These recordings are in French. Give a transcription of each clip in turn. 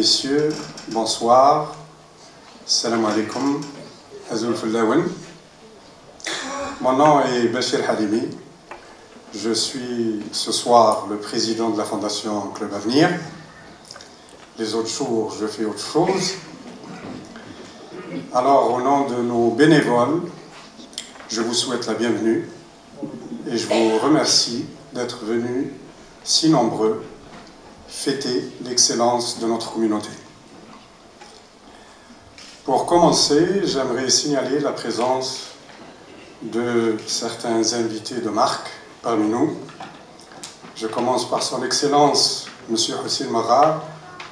messieurs, bonsoir. Salam alaikum. Azul Fullawen. Mon nom est Bachir Halimi. Je suis ce soir le président de la Fondation Club Avenir. Les autres jours, je fais autre chose. Alors, au nom de nos bénévoles, je vous souhaite la bienvenue et je vous remercie d'être venus si nombreux fêter l'excellence de notre communauté. Pour commencer, j'aimerais signaler la présence de certains invités de marque parmi nous. Je commence par son Excellence, M. Hussein Marar,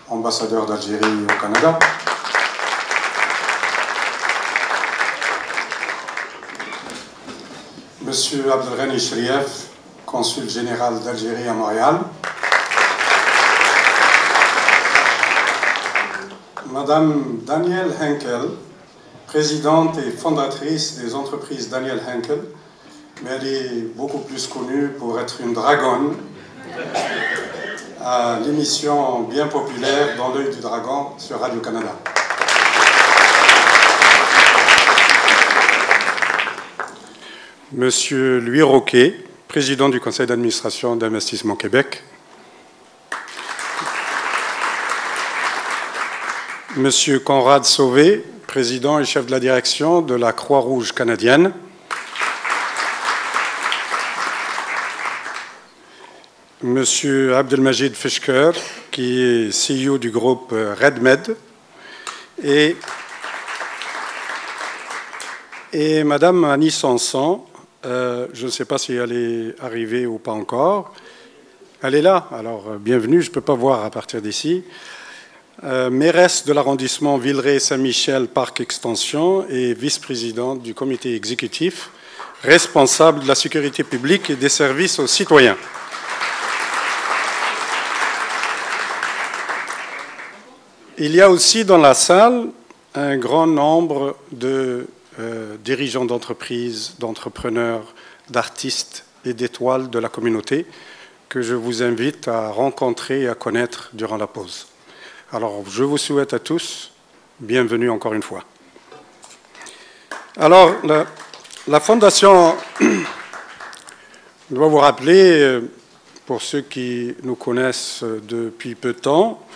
ambassadeur d'Algérie au Canada. M. Abdelghani Shrieff, consul général d'Algérie à Montréal. Madame Danielle Henkel, présidente et fondatrice des entreprises Danielle Henkel, mais elle est beaucoup plus connue pour être une dragonne à l'émission bien populaire Dans l'œil du dragon sur Radio-Canada. Monsieur Louis Roquet, président du conseil d'administration d'Investissement Québec. Monsieur Conrad Sauvé, président et chef de la direction de la Croix-Rouge canadienne. Monsieur Abdelmajid Feshker, qui est CEO du groupe RedMed. Et Madame Annie Sanson, je ne sais pas si elle est arrivée ou pas encore. Elle est là, alors bienvenue, je ne peux pas voir à partir d'ici. Mairesse de l'arrondissement Villeray-Saint-Michel Parc Extension et vice-présidente du comité exécutif, responsable de la sécurité publique et des services aux citoyens. Il y a aussi dans la salle un grand nombre de dirigeants d'entreprises, d'entrepreneurs, d'artistes et d'étoiles de la communauté que je vous invite à rencontrer et à connaître durant la pause. Alors, je vous souhaite à tous, bienvenue encore une fois. Alors, la Fondation doit vous rappeler, pour ceux qui nous connaissent depuis peu de temps,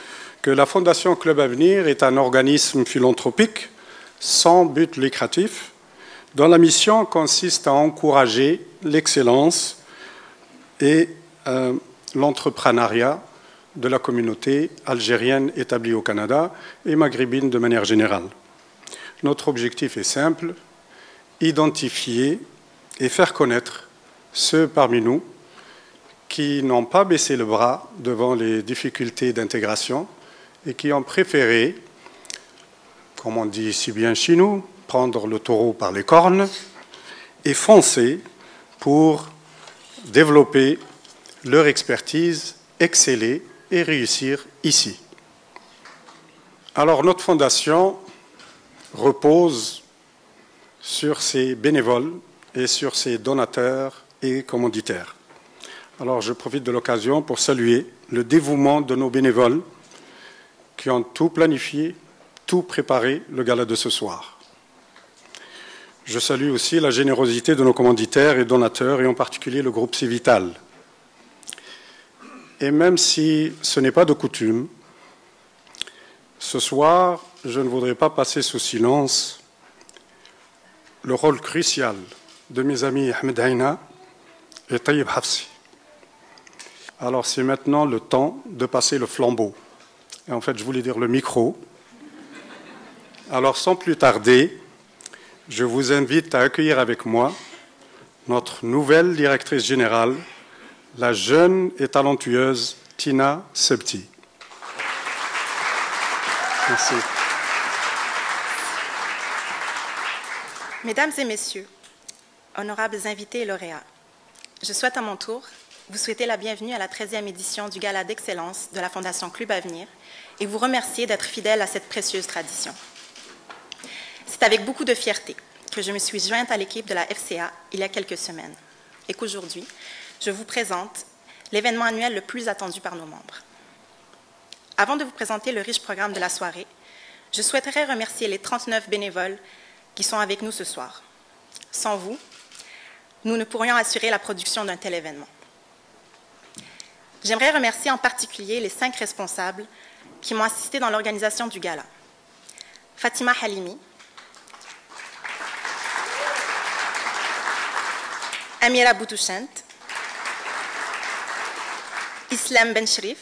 que la Fondation Club Avenir est un organisme philanthropique sans but lucratif, dont la mission consiste à encourager l'excellence et l'entrepreneuriat de la communauté algérienne établie au Canada et maghrébine de manière générale. Notre objectif est simple, identifier et faire connaître ceux parmi nous qui n'ont pas baissé le bras devant les difficultés d'intégration et qui ont préféré, comme on dit si bien chez nous, prendre le taureau par les cornes et foncer pour développer leur expertise, exceller et réussir ici. Alors notre fondation repose sur ses bénévoles et sur ses donateurs et commanditaires. Alors je profite de l'occasion pour saluer le dévouement de nos bénévoles qui ont tout planifié, tout préparé le gala de ce soir. Je salue aussi la générosité de nos commanditaires et donateurs, et en particulier le groupe Civital. Et même si ce n'est pas de coutume, ce soir, je ne voudrais pas passer sous silence le rôle crucial de mes amis Ahmed Haïna et Taïeb Hafsi. Alors c'est maintenant le temps de passer le flambeau. Et en fait, je voulais dire le micro. Alors sans plus tarder, je vous invite à accueillir avec moi notre nouvelle directrice générale, la jeune et talentueuse Tina Sebti. Merci. Mesdames et messieurs, honorables invités et lauréats, je souhaite à mon tour vous souhaiter la bienvenue à la 13e édition du Gala d'Excellence de la Fondation Club Avenir et vous remercier d'être fidèle à cette précieuse tradition. C'est avec beaucoup de fierté que je me suis jointe à l'équipe de la FCA il y a quelques semaines et qu'aujourd'hui, je vous présente l'événement annuel le plus attendu par nos membres. Avant de vous présenter le riche programme de la soirée, je souhaiterais remercier les 39 bénévoles qui sont avec nous ce soir. Sans vous, nous ne pourrions assurer la production d'un tel événement. J'aimerais remercier en particulier les 5 responsables qui m'ont assisté dans l'organisation du gala. Fatima Halimi, Amira Boutouchent, Islam Ben Shrif,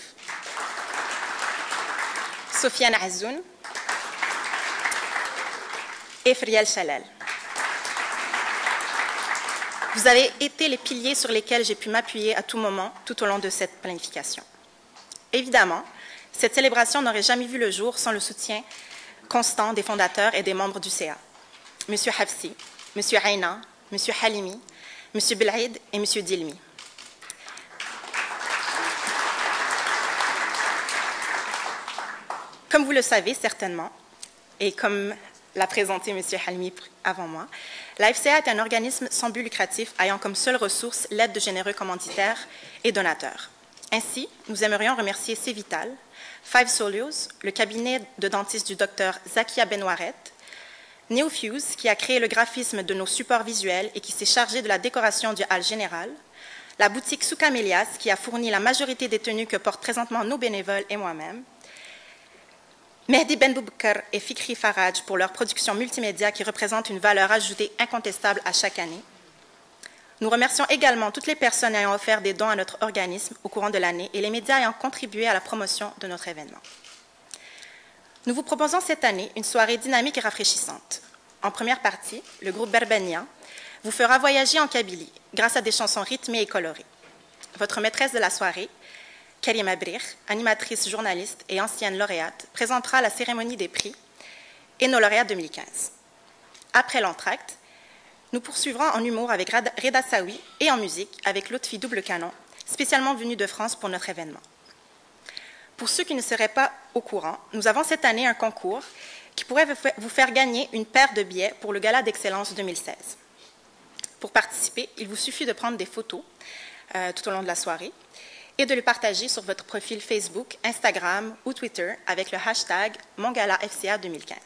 Sofiane Azoun et Friel Chalel. Vous avez été les piliers sur lesquels j'ai pu m'appuyer à tout moment tout au long de cette planification. Évidemment, cette célébration n'aurait jamais vu le jour sans le soutien constant des fondateurs et des membres du CA. M. Hafsi, M. Aina, M. Halimi, M. Belhaïd et M. Dilmi. Comme vous le savez certainement, et comme l'a présenté M. Halimi avant moi, la FCA est un organisme sans but lucratif ayant comme seule ressource l'aide de généreux commanditaires et donateurs. Ainsi, nous aimerions remercier Cévital, Five Solios, le cabinet de dentiste du Dr Zakia Benouaret, Neofuse, qui a créé le graphisme de nos supports visuels et qui s'est chargé de la décoration du hall général, la boutique Soukamelias, qui a fourni la majorité des tenues que portent présentement nos bénévoles et moi-même, Mehdi Ben Boubkar et Fikri Faraj pour leur production multimédia qui représente une valeur ajoutée incontestable à chaque année. Nous remercions également toutes les personnes ayant offert des dons à notre organisme au courant de l'année et les médias ayant contribué à la promotion de notre événement. Nous vous proposons cette année une soirée dynamique et rafraîchissante. En première partie, le groupe Berbania vous fera voyager en Kabylie grâce à des chansons rythmées et colorées. Votre maîtresse de la soirée, Karima Brir, animatrice, journaliste et ancienne lauréate, présentera la cérémonie des prix et nos lauréats 2015. Après l'entracte, nous poursuivrons en humour avec Reda Saoui et en musique avec Lotfi Double Canon, spécialement venu de France pour notre événement. Pour ceux qui ne seraient pas au courant, nous avons cette année un concours qui pourrait vous faire gagner une paire de billets pour le Gala d'Excellence 2016. Pour participer, il vous suffit de prendre des photos tout au long de la soirée et de le partager sur votre profil Facebook, Instagram ou Twitter avec le hashtag MonGalaFCA 2015.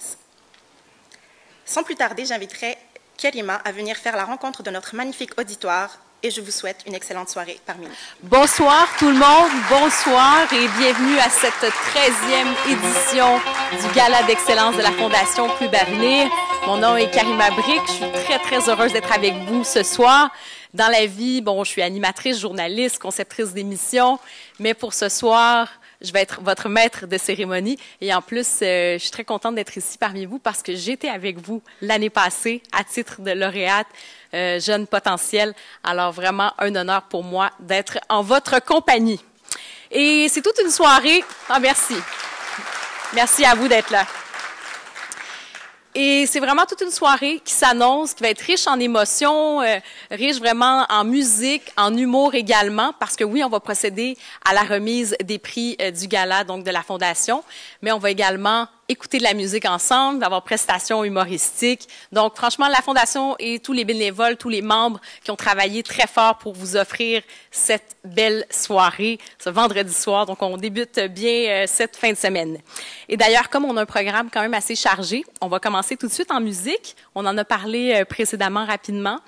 Sans plus tarder, j'inviterai Karima à venir faire la rencontre de notre magnifique auditoire et je vous souhaite une excellente soirée parmi nous. Bonsoir tout le monde, bonsoir et bienvenue à cette 13e édition du Gala d'Excellence de la Fondation Club Avenir. Mon nom est Karima Brick, je suis très heureuse d'être avec vous ce soir. Dans la vie, bon, je suis animatrice, journaliste, conceptrice d'émissions, mais pour ce soir, je vais être votre maître de cérémonie. Et en plus, je suis très contente d'être ici parmi vous parce que j'étais avec vous l'année passée à titre de lauréate jeune potentiel. Alors vraiment, un honneur pour moi d'être en votre compagnie. Et c'est toute une soirée. Ah, merci. Merci à vous d'être là. Et c'est vraiment toute une soirée qui s'annonce, qui va être riche en émotions, riche vraiment en musique, en humour également, parce que oui, on va procéder à la remise des prix du gala, donc de la Fondation, mais on va également écouter de la musique ensemble, avoir prestations humoristiques. Donc, franchement, la Fondation et tous les bénévoles, tous les membres qui ont travaillé très fort pour vous offrir cette belle soirée, ce vendredi soir. Donc, on débute bien cette fin de semaine. Et d'ailleurs, comme on a un programme quand même assez chargé, on va commencer tout de suite en musique. On en a parlé précédemment rapidement.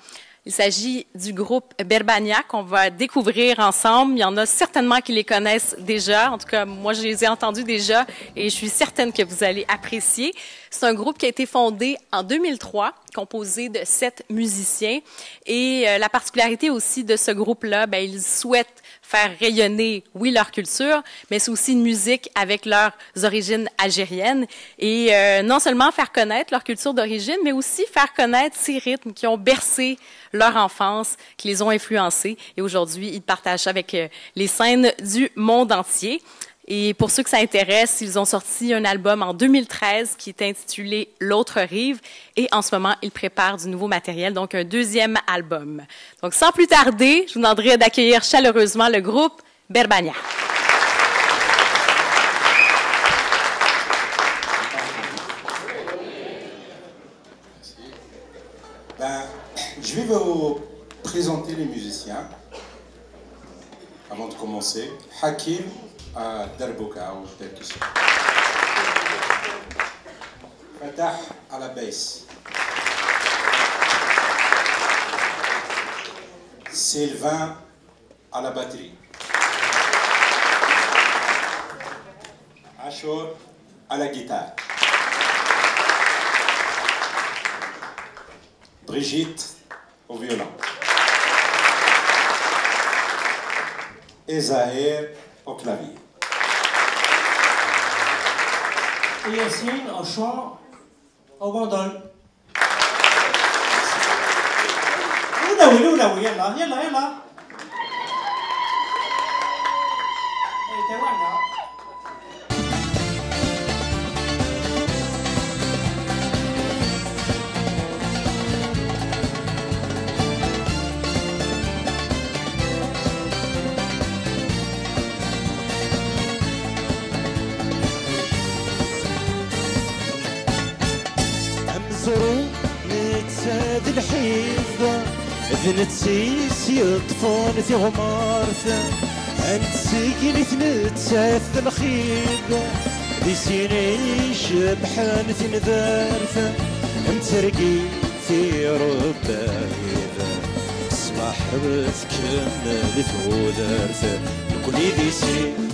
Il s'agit du groupe Berbania qu'on va découvrir ensemble. Il y en a certainement qui les connaissent déjà. En tout cas, moi, je les ai entendus déjà et je suis certaine que vous allez apprécier. C'est un groupe qui a été fondé en 2003, composé de 7 musiciens. Et la particularité aussi de ce groupe-là, ben, ils souhaitent faire rayonner, oui, leur culture, mais c'est aussi une musique avec leurs origines algériennes. Et non seulement faire connaître leur culture d'origine, mais aussi faire connaître ces rythmes qui ont bercé leur enfance, qui les ont influencés. Et aujourd'hui, ils partagent ça avec les scènes du monde entier. Et pour ceux que ça intéresse, ils ont sorti un album en 2013 qui est intitulé « L'autre rive ». Et en ce moment, ils préparent du nouveau matériel, donc un 2e album. Donc, sans plus tarder, je vous demanderai d'accueillir chaleureusement le groupe Berbania. Je vais vous présenter les musiciens avant de commencer. Hakim دربكة أو تركيش. فتح على بيس. سيلفان على باتري. عاشور على جيتار. Brigitte au violon. Et Zahir au clavier. Et Yassine au chant, au bandol. Oula, yalla. t'es loin, là. ذي الحيض ذنتسيس يطفون ذي غمارث أنت سيكين ثنتساث الخيض ذي سيني شبحان ذي نذارث مترقي في ربايض صباح بتكمل ثوذارث نكوني ذي سين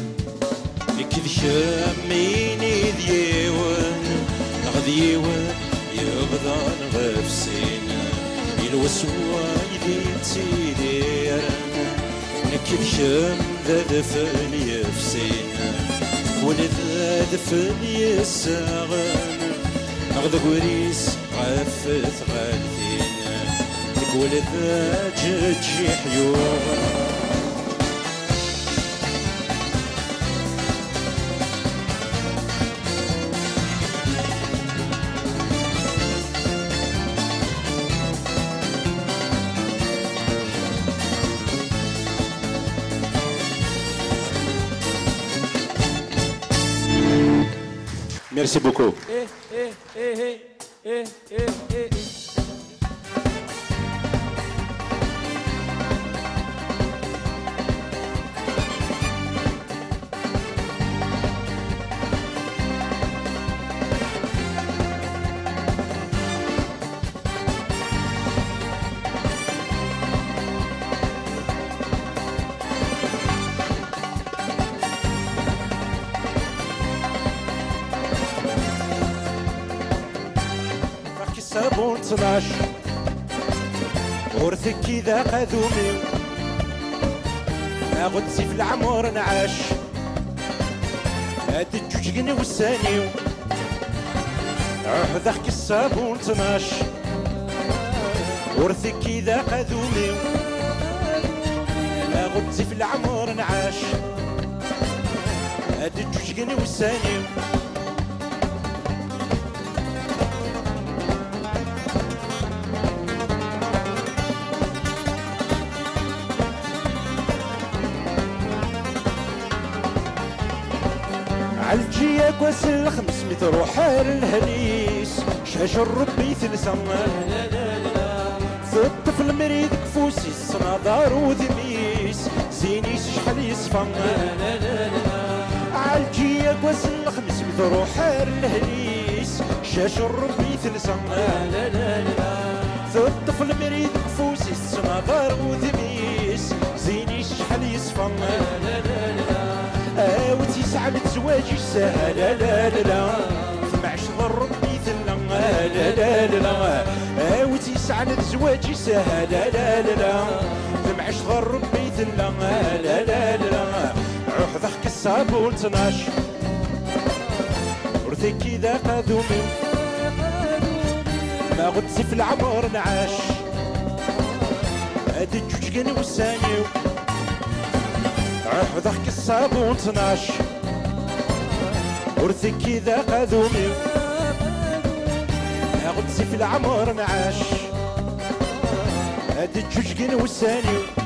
نكذ شاميني ذيون نغذيون يبضان غفسينا الوسواي ذي تيديرنا نكذ شام ذا ذفل يفسينا وذا ذفل يساغنا نغذ قريس غفث غالثينا تقول ذا جيجي حيوغنا Merci beaucoup. صابون 12 ورثك كذا قذومي ناخد سيف العمر نعاش هاد الجوج والثاني عهدك الصابون 12 ورثك كذا قذومي ناخد سيف العمر نعاش هاد الجوج والثاني عالجياك واسل 500 روحة للهليس شاش الربي ثلثة في الطفل مريض كفوسي الصنادار وذميس زينيس شحال يصفى عالجياك واسل 500 روحة للهليس شاش الربي ثلثة في الطفل مريض كفوسي الصنادار وذميس زينيس شحال يصفى وتسعى للزواج سهل لا لا لا في معشر ربي ثلا لا لا لا وتسعى للزواج سهل لا لا لا في معشر ربي ثلا لا لا لا عهدك الصابون 12 ورثك كذا قذومي ما غدسي في العمر نعاش هاد الجوج والثاني عهدك الصابون 12 ورثك كذا قذومي ناخد سيف العمر نعاش هاد الجوج والثاني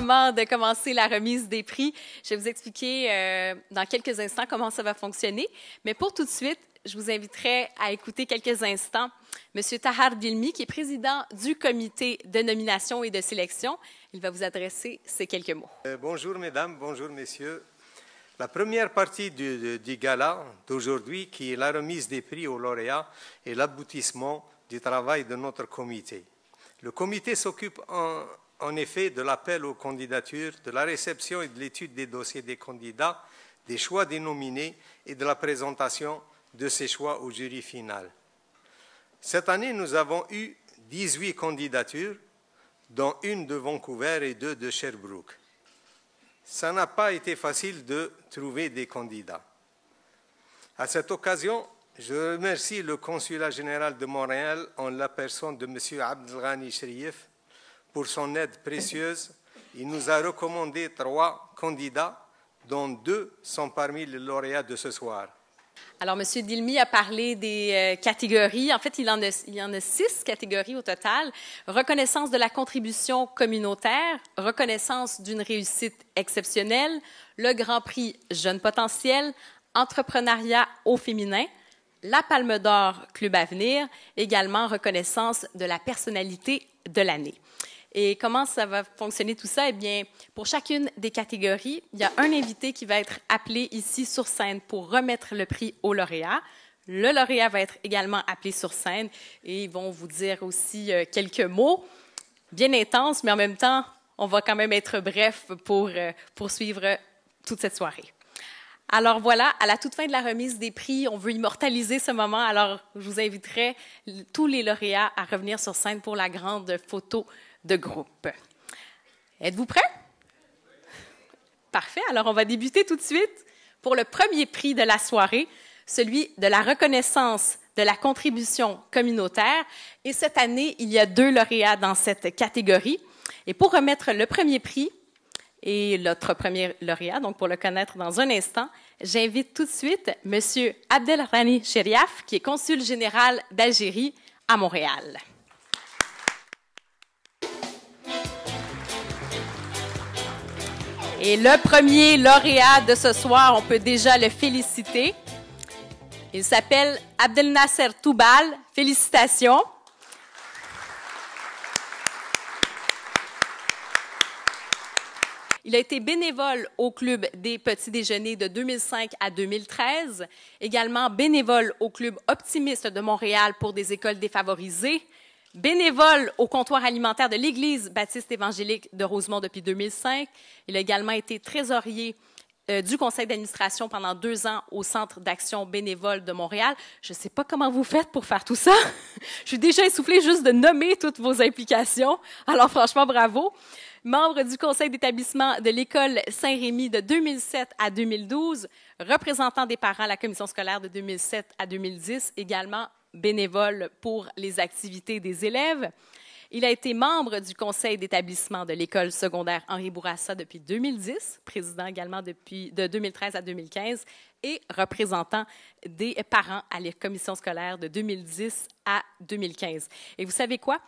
moment de commencer la remise des prix. Je vais vous expliquer dans quelques instants comment ça va fonctionner. Mais pour tout de suite, je vous inviterai à écouter quelques instants M. Tahar Dilmi, qui est président du comité de nomination et de sélection. Il va vous adresser ces quelques mots. Bonjour mesdames, bonjour messieurs. La première partie du gala d'aujourd'hui, qui est la remise des prix aux lauréats, est l'aboutissement du travail de notre comité. Le comité s'occupe en effet de l'appel aux candidatures, de la réception et de l'étude des dossiers des candidats, des choix des nominés et de la présentation de ces choix au jury final. Cette année, nous avons eu 18 candidatures, dont une de Vancouver et 2 de Sherbrooke. Ça n'a pas été facile de trouver des candidats. À cette occasion, je remercie le Consulat général de Montréal en la personne de M. Abdelghani Sherif pour son aide précieuse. Il nous a recommandé 3 candidats, dont 2 sont parmi les lauréats de ce soir. Alors, M. Dilmi a parlé des catégories. En fait, il y en a 6 catégories au total. Reconnaissance de la contribution communautaire, reconnaissance d'une réussite exceptionnelle, le Grand Prix Jeune Potentiel, entrepreneuriat au féminin, la Palme d'Or Club Avenir, également reconnaissance de la personnalité de l'année. Et comment ça va fonctionner tout ça? Eh bien, pour chacune des catégories, il y a un invité qui va être appelé ici sur scène pour remettre le prix au lauréat. Le lauréat va être également appelé sur scène et ils vont vous dire aussi quelques mots bien intenses, mais en même temps, on va quand même être bref pour poursuivre toute cette soirée. Alors voilà, à la toute fin de la remise des prix, on veut immortaliser ce moment. Alors, je vous inviterai tous les lauréats à revenir sur scène pour la grande photo de groupe. Êtes-vous prêts? Parfait. Alors, on va débuter tout de suite pour le premier prix de la soirée, celui de la reconnaissance de la contribution communautaire. Et cette année, il y a 2 lauréats dans cette catégorie. Et pour remettre le premier prix et notre premier lauréat, donc pour le connaître dans un instant, j'invite tout de suite M. Abdelghani Sherif, qui est consul général d'Algérie à Montréal. Et le premier lauréat de ce soir, on peut déjà le féliciter. Il s'appelle Abdel Nasser Toubal. Félicitations. Il a été bénévole au Club des Petits Déjeuners de 2005 à 2013, également bénévole au Club Optimiste de Montréal pour des écoles défavorisées, bénévole au comptoir alimentaire de l'Église baptiste évangélique de Rosemont depuis 2005. Il a également été trésorier du conseil d'administration pendant 2 ans au Centre d'action bénévole de Montréal. Je ne sais pas comment vous faites pour faire tout ça. Je suis déjà essoufflée juste de nommer toutes vos implications. Alors franchement, bravo. Membre du conseil d'établissement de l'École Saint-Rémy de 2007 à 2012, représentant des parents à la commission scolaire de 2007 à 2010, également bénévole pour les activités des élèves. Il a été membre du conseil d'établissement de l'école secondaire Henri Bourassa depuis 2010, président également de 2013 à 2015 et représentant des parents à la commission scolaire de 2010 à 2015. Et vous savez quoi?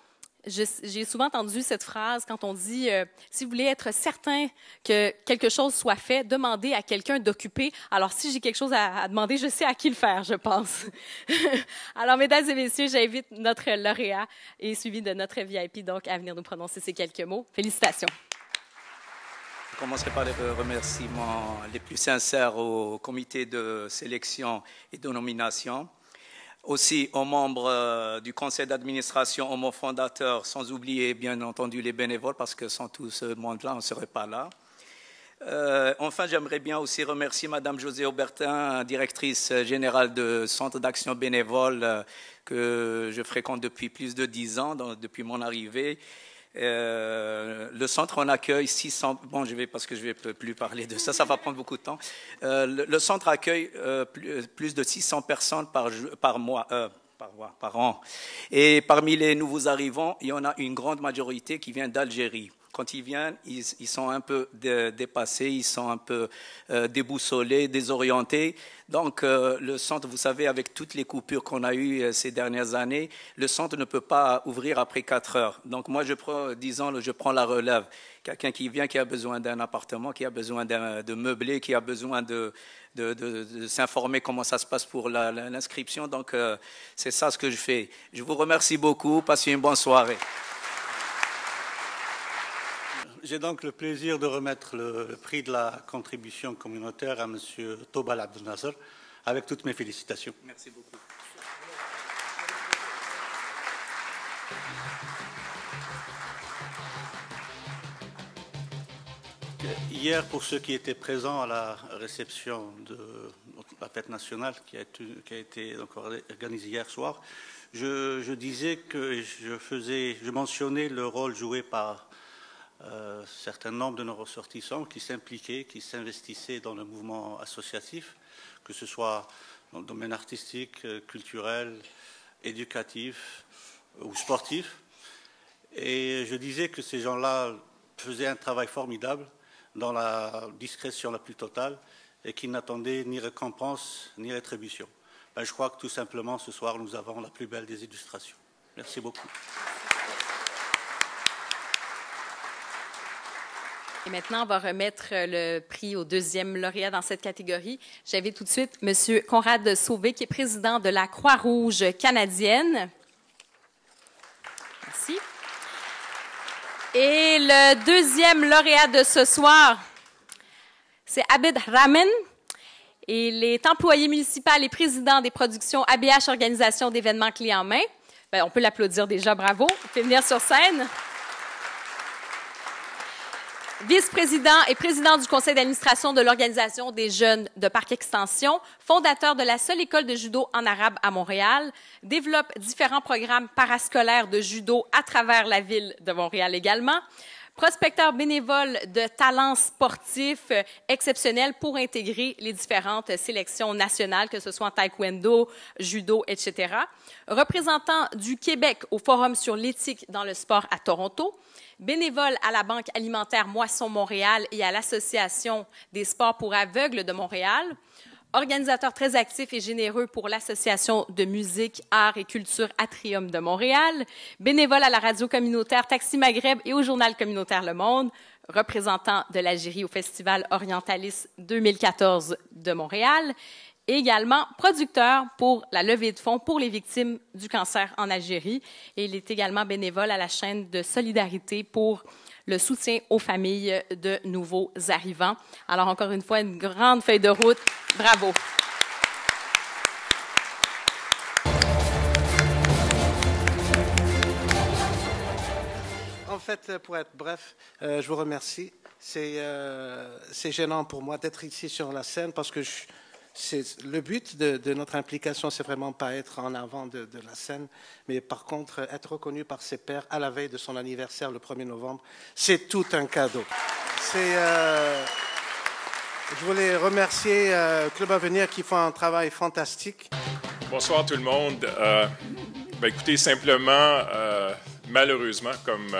J'ai souvent entendu cette phrase quand on dit si vous voulez être certain que quelque chose soit fait, demandez à quelqu'un d'occuper. Alors, si j'ai quelque chose à demander, je sais à qui le faire, je pense. Alors, mesdames et messieurs, j'invite notre lauréat et suivi de notre VIP donc à venir nous prononcer ces quelques mots. Félicitations. Je commencerai par les remerciements les plus sincères au comité de sélection et de nomination. Aussi aux membres du conseil d'administration, aux membres fondateurs, sans oublier bien entendu les bénévoles, parce que sans tout ce monde-là, on ne serait pas là. Enfin, j'aimerais bien aussi remercier Mme Josée Aubertin, directrice générale du Centre d'action bénévole que je fréquente depuis plus de 10 ans, depuis mon arrivée. Le centre en accueille 600... Bon, parce que je ne vais plus parler de ça, ça va prendre beaucoup de temps. Le centre accueille plus de 600 personnes par an. Et parmi les nouveaux arrivants, il y en a une grande majorité qui vient d'Algérie. quand ils viennent, ils sont un peu dépassés, ils sont un peu déboussolés, désorientés. Donc, le centre, vous savez, avec toutes les coupures qu'on a eues ces dernières années, le centre ne peut pas ouvrir après 4 heures. Donc, moi, je prends la relève. Quelqu'un qui vient, qui a besoin d'un appartement, qui a besoin de meubler, qui a besoin de s'informer comment ça se passe pour l'inscription. Donc, c'est ça ce que je fais. Je vous remercie beaucoup. Passez une bonne soirée. J'ai donc le plaisir de remettre le prix de la contribution communautaire à M. Tobal Abdelnasser, avec toutes mes félicitations. Merci beaucoup. Hier, pour ceux qui étaient présents à la réception de la fête nationale qui a été donc organisée hier soir, je disais que je mentionnais le rôle joué par un certain nombre de nos ressortissants qui s'impliquaient, qui s'investissaient dans le mouvement associatif, que ce soit dans le domaine artistique, culturel, éducatif ou sportif. Et je disais que ces gens-là faisaient un travail formidable dans la discrétion la plus totale et qui n'attendaient ni récompense ni rétribution. Je crois que tout simplement ce soir nous avons la plus belle des illustrations. Merci beaucoup. Et maintenant, on va remettre le prix au deuxième lauréat dans cette catégorie. J'invite tout de suite M. Conrad Sauvé, qui est président de la Croix-Rouge canadienne. Merci. Et le deuxième lauréat de ce soir, c'est Abid Ramen. Il est employé municipal et président des productions ABH Organisation d'événements clés en main. On peut l'applaudir déjà, bravo. Il peut venir sur scène. Vice-président et président du conseil d'administration de l'Organisation des jeunes de Parc Extension, fondateur de la seule école de judo en arabe à Montréal, développe différents programmes parascolaires de judo à travers la ville de Montréal également, prospecteur bénévole de talents sportifs exceptionnels pour intégrer les différentes sélections nationales, que ce soit en taekwondo, judo, etc. Représentant du Québec au Forum sur l'éthique dans le sport à Toronto, bénévole à la Banque alimentaire Moisson Montréal et à l'Association des sports pour aveugles de Montréal, organisateur très actif et généreux pour l'Association de musique, arts et culture Atrium de Montréal, bénévole à la radio communautaire Taxi Maghreb et au journal communautaire Le Monde, représentant de l'Algérie au Festival Orientalis 2014 de Montréal, et également producteur pour la levée de fonds pour les victimes du cancer en Algérie. Et il est également bénévole à la chaîne de solidarité pour le soutien aux familles de nouveaux arrivants. Alors, encore une fois, une grande feuille de route. Bravo. En fait, pour être bref, je vous remercie. C'est gênant pour moi d'être ici sur la scène parce que le but de notre implication, c'est vraiment pas être en avant de la scène, mais par contre, être reconnu par ses pairs à la veille de son anniversaire, le 1er novembre, c'est tout un cadeau. Je voulais remercier Club Avenir qui font un travail fantastique. Bonsoir tout le monde. Écoutez, simplement, malheureusement, comme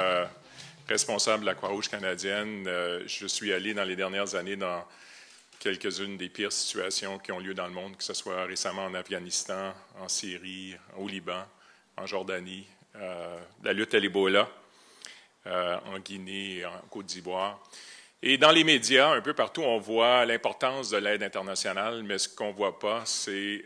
responsable de la Croix-Rouge canadienne, je suis allé dans les dernières années dans quelques-unes des pires situations qui ont lieu dans le monde, que ce soit récemment en Afghanistan, en Syrie, au Liban, en Jordanie, la lutte à l'Ebola, en Guinée, en Côte d'Ivoire. Et dans les médias, un peu partout, on voit l'importance de l'aide internationale, mais ce qu'on ne voit pas, c'est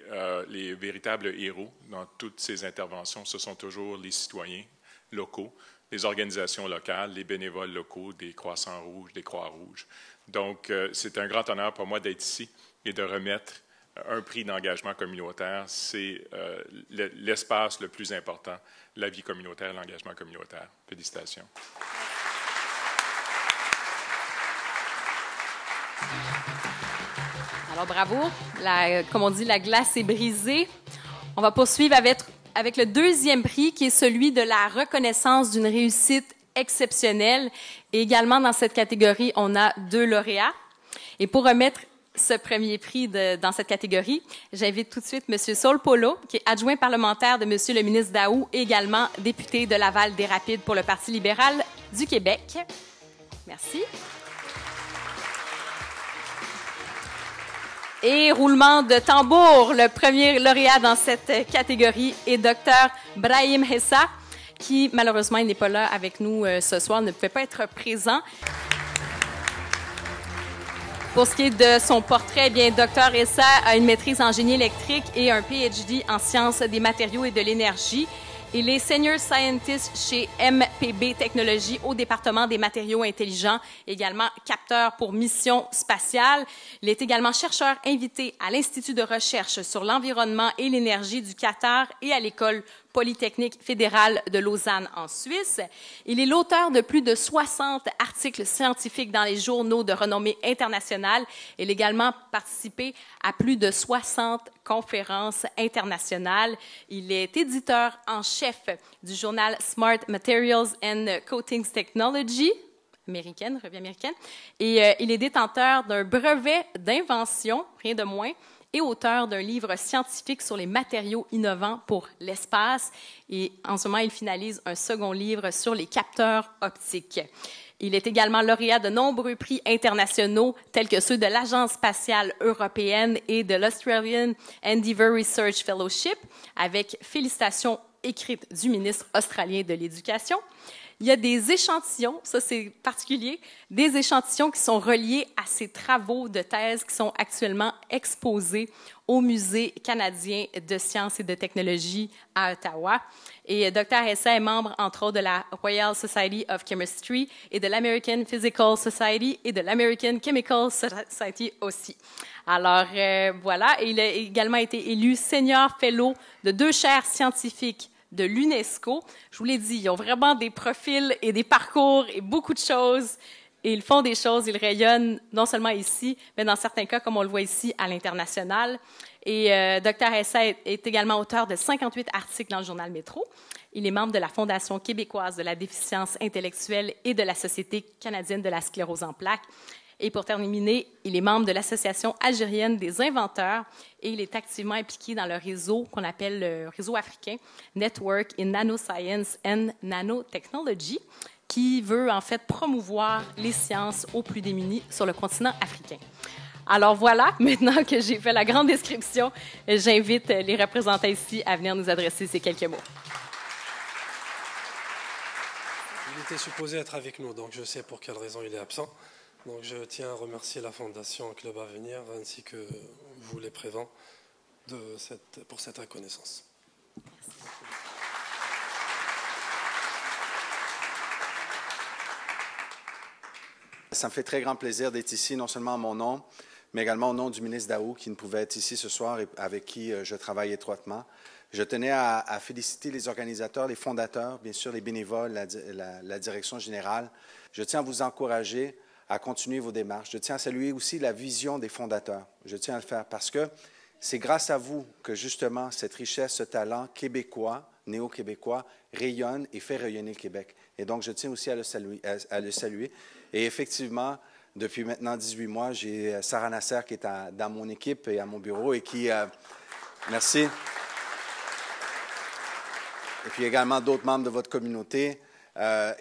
les véritables héros dans toutes ces interventions. Ce sont toujours les citoyens locaux, les organisations locales, les bénévoles locaux, des Croissants-Rouges, des Croix-Rouges. Donc, c'est un grand honneur pour moi d'être ici et de remettre un prix d'engagement communautaire. C'est l'espace le plus important, la vie communautaire, l'engagement communautaire. Félicitations. Alors, bravo. Comme on dit, la glace est brisée. On va poursuivre avec le deuxième prix, qui est celui de la reconnaissance d'une réussite exceptionnelle. Et également, dans cette catégorie, on a 2 lauréats. Et pour remettre ce premier prix dans cette catégorie, j'invite tout de suite M. Saul Polo, qui est adjoint parlementaire de M. le ministre Daou, et également député de Laval des Rapides pour le Parti libéral du Québec. Merci. Et roulement de tambour, le premier lauréat dans cette catégorie est Dr. Brahim Hessa, qui malheureusement il n'est pas là avec nous ce soir, ne pouvait pas être présent. Pour ce qui est de son portrait, bien, Dr. Hessa a une maîtrise en génie électrique et un PhD en sciences des matériaux et de l'énergie. Il est Senior Scientist chez MPB Technologies au département des matériaux intelligents, également capteur pour mission spatiale. Il est également chercheur invité à l'Institut de recherche sur l'environnement et l'énergie du Qatar et à l'École Polytechnique fédérale de Lausanne en Suisse. Il est l'auteur de plus de 60 articles scientifiques dans les journaux de renommée internationale. Il a également participé à plus de 60 conférences internationales. Il est éditeur en chef du journal Smart Materials and Coatings Technology, américaine, revue américaine, et il est détenteur d'un brevet d'invention, rien de moins, et auteur d'un livre scientifique sur les matériaux innovants pour l'espace. Et en ce moment, il finalise un second livre sur les capteurs optiques. Il est également lauréat de nombreux prix internationaux, tels que ceux de l'Agence spatiale européenne et de l'Australian Endeavour Research Fellowship, avec félicitations écrites du ministre australien de l'Éducation. Il y a des échantillons, ça c'est particulier, des échantillons qui sont reliés à ces travaux de thèse qui sont actuellement exposés au Musée canadien de sciences et de technologie à Ottawa. Et Dr. Hessa est membre, entre autres, de la Royal Society of Chemistry et de l'American Physical Society et de l'American Chemical Society aussi. Alors, voilà, et il a également été élu Senior Fellow de 2 chaires scientifiques de l'UNESCO. Je vous l'ai dit, ils ont vraiment des profils et des parcours et beaucoup de choses. Et ils font des choses, ils rayonnent non seulement ici, mais dans certains cas, comme on le voit ici, à l'international. Et Dr. Hessa est également auteur de 58 articles dans le journal Métro. Il est membre de la Fondation québécoise de la déficience intellectuelle et de la Société canadienne de la sclérose en plaques. Et pour terminer, il est membre de l'Association algérienne des inventeurs et il est activement impliqué dans le réseau qu'on appelle le réseau africain Network in Nanoscience and Nanotechnology, qui veut en fait promouvoir les sciences aux plus démunis sur le continent africain. Alors voilà, maintenant que j'ai fait la grande description, j'invite les représentants ici à venir nous adresser ces quelques mots. Il était supposé être avec nous, donc je sais pour quelle raison il est absent. Donc je tiens à remercier la Fondation Club Avenir ainsi que vous les prévents pour cette reconnaissance. Ça me fait très grand plaisir d'être ici, non seulement à mon nom, mais également au nom du ministre Daou, qui ne pouvait être ici ce soir et avec qui je travaille étroitement. Je tenais à féliciter les organisateurs, les fondateurs, bien sûr les bénévoles, la direction générale. Je tiens à vous encourager à continuer vos démarches. Je tiens à saluer aussi la vision des fondateurs. Je tiens à le faire parce que c'est grâce à vous que justement cette richesse, ce talent québécois, néo-québécois, rayonne et fait rayonner le Québec. Et donc, je tiens aussi à le saluer. Et effectivement, depuis maintenant 18 mois, j'ai Sarah Nasser qui est dans mon équipe et à mon bureau et qui... merci. Et puis également d'autres membres de votre communauté.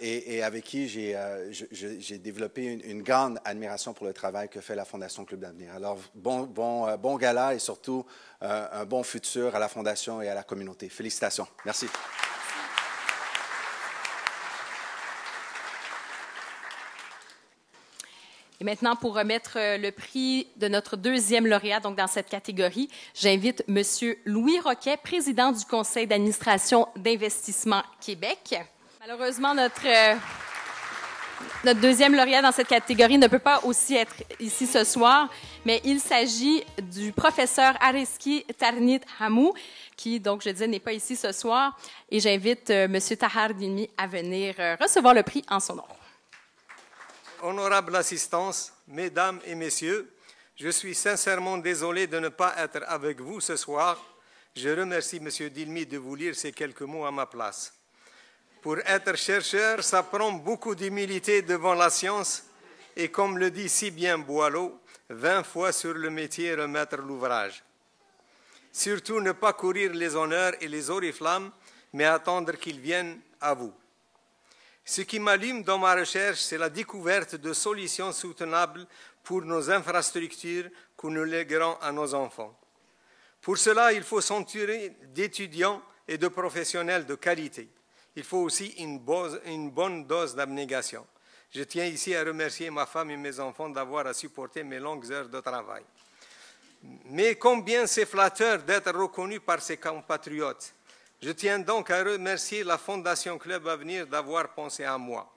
Et avec qui j'ai développé une grande admiration pour le travail que fait la Fondation Club d'Avenir. Alors, bon gala et surtout un bon futur à la Fondation et à la communauté. Félicitations. Merci. Et maintenant, pour remettre le prix de notre deuxième lauréat, donc dans cette catégorie, j'invite M. Louis Roquet, président du Conseil d'administration d'Investissement Québec. Malheureusement, notre deuxième lauréat dans cette catégorie ne peut pas aussi être ici ce soir, mais il s'agit du professeur Ariski Tarnit Hamou, qui, donc, je disais, n'est pas ici ce soir. Et j'invite M. Tahar Dimi à venir recevoir le prix en son nom. Honorable assistance, mesdames et messieurs, je suis sincèrement désolé de ne pas être avec vous ce soir. Je remercie M. Dilmi de vous lire ces quelques mots à ma place. Pour être chercheur, ça prend beaucoup d'humilité devant la science et comme le dit si bien Boileau, 20 fois sur le métier remettre l'ouvrage. Surtout ne pas courir les honneurs et les oriflammes, mais attendre qu'ils viennent à vous. Ce qui m'allume dans ma recherche, c'est la découverte de solutions soutenables pour nos infrastructures que nous léguerons à nos enfants. Pour cela, il faut s'entourer d'étudiants et de professionnels de qualité. Il faut aussi une bonne dose d'abnégation. Je tiens ici à remercier ma femme et mes enfants d'avoir à supporter mes longues heures de travail. Mais combien c'est flatteur d'être reconnu par ses compatriotes. Je tiens donc à remercier la Fondation Club Avenir d'avoir pensé à moi.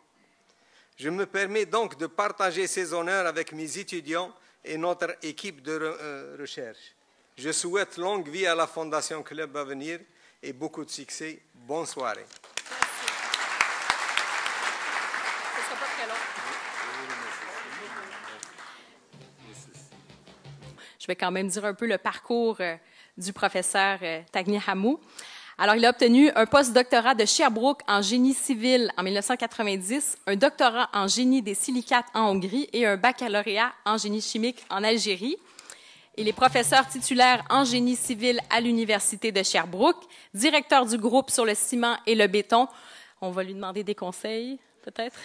Je me permets donc de partager ces honneurs avec mes étudiants et notre équipe de recherche. Je souhaite longue vie à la Fondation Club Avenir et beaucoup de succès. Bonne soirée. Je vais quand même dire un peu le parcours du professeur Tagni Hamou. Alors, il a obtenu un post-doctorat de Sherbrooke en génie civil en 1990, un doctorat en génie des silicates en Hongrie et un baccalauréat en génie chimique en Algérie. Il est professeur titulaire en génie civil à l'Université de Sherbrooke, directeur du groupe sur le ciment et le béton. On va lui demander des conseils, peut-être.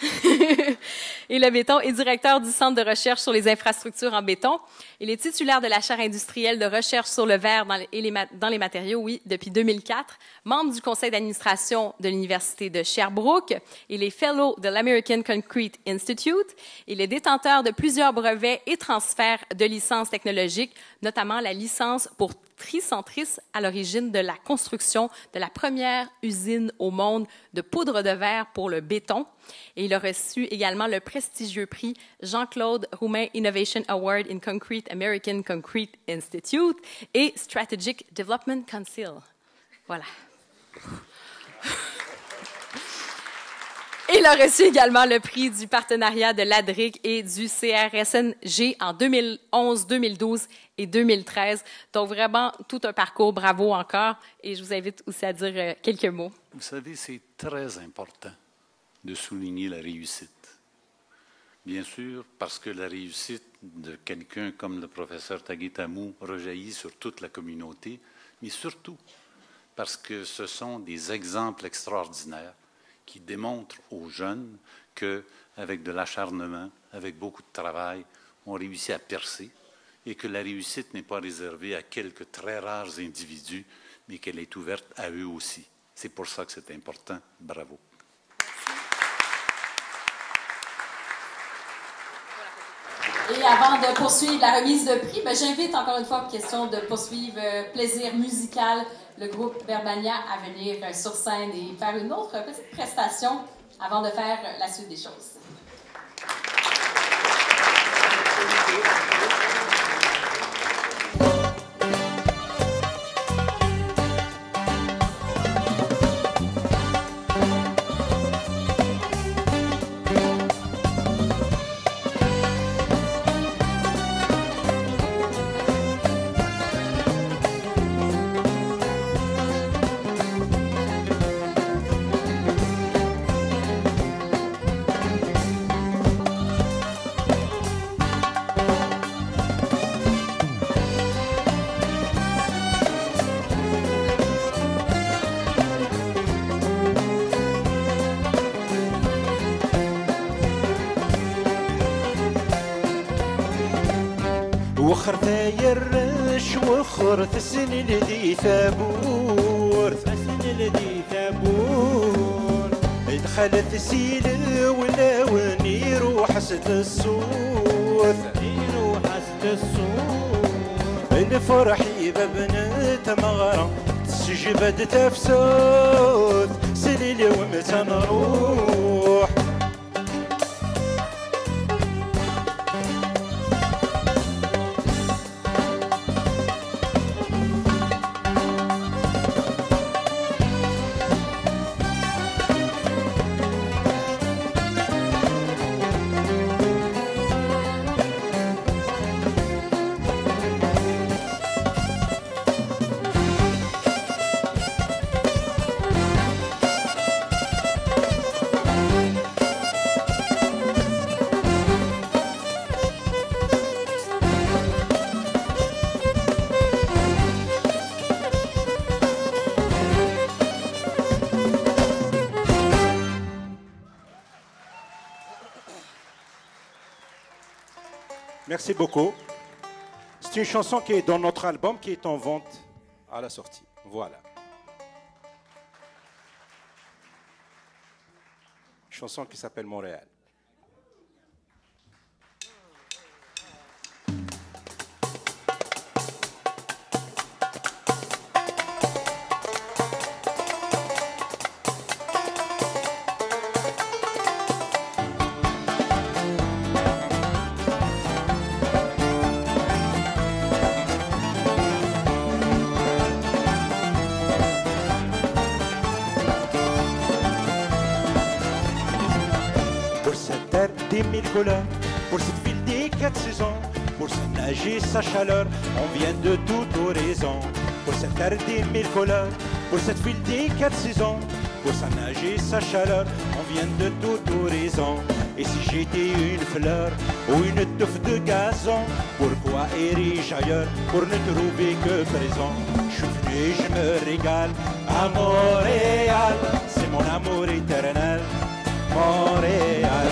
Et le béton est directeur du Centre de recherche sur les infrastructures en béton. Il est titulaire de la chaire industrielle de recherche sur le verre dans les matériaux, oui, depuis 2004, membre du conseil d'administration de l'Université de Sherbrooke. Il est fellow de l'American Concrete Institute. Il est détenteur de plusieurs brevets et transferts de licences technologiques, notamment la licence pour Tricentris, à l'origine de la construction de la première usine au monde de poudre de verre pour le béton. Et il a reçu également le prestigieux prix Jean-Claude Roumain Innovation Award in Concrete American Concrete Institute et Strategic Development Council. Voilà. Il a reçu également le prix du partenariat de l'ADRIC et du CRSNG en 2011, 2012 et 2013. Donc, vraiment, tout un parcours. Bravo encore. Et je vous invite aussi à dire quelques mots. Vous savez, c'est très important de souligner la réussite. Bien sûr, parce que la réussite de quelqu'un comme le professeur Tagni Hamou rejaillit sur toute la communauté, mais surtout parce que ce sont des exemples extraordinaires qui démontrent aux jeunes qu'avec de l'acharnement, avec beaucoup de travail, on réussit à percer et que la réussite n'est pas réservée à quelques très rares individus, mais qu'elle est ouverte à eux aussi. C'est pour ça que c'est important. Bravo. Et avant de poursuivre la remise de prix, j'invite encore une fois, question de poursuivre Plaisir musical, le groupe Verbania à venir sur scène et faire une autre petite prestation avant de faire la suite des choses. وخر ثاير رش وخر ثسن الذي ثابور ثسن الذي ثابور دخلت سيل ولا وني روح حسد الصوت يروح حسد الصوت الفرح ببنت مغرى تسجبد تفسود سليل ومتى نروح Merci beaucoup. C'est une chanson qui est dans notre album, qui est en vente à la sortie. Voilà. Une chanson qui s'appelle Montréal. Pour cette ville des 4 saisons, pour se nager sa chaleur, on vient de tout horizon. Pour cette terre des 1000 couleurs, pour cette ville des 4 saisons, pour se nager sa chaleur, on vient de tout horizon. Et si j'étais une fleur ou une touffe de gazon, pourquoi irais-je ailleurs pour ne trouver que présent? Je suis venu et je me régale à Montréal, c'est mon amour éternel, Montréal.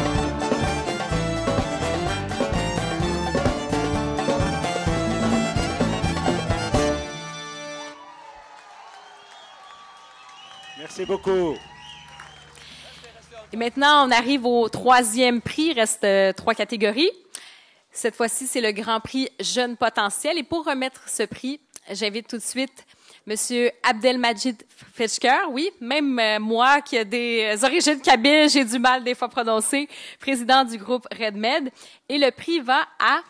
Merci beaucoup. Et maintenant, on arrive au 3e prix. Il reste 3 catégories. Cette fois-ci, c'est le Grand Prix Jeune Potentiel. Et pour remettre ce prix, j'invite tout de suite M. Abdelmajid Fechker. Oui, même moi qui ai des origines kabyles, j'ai du mal des fois prononcer, président du groupe RedMed. Et le prix va à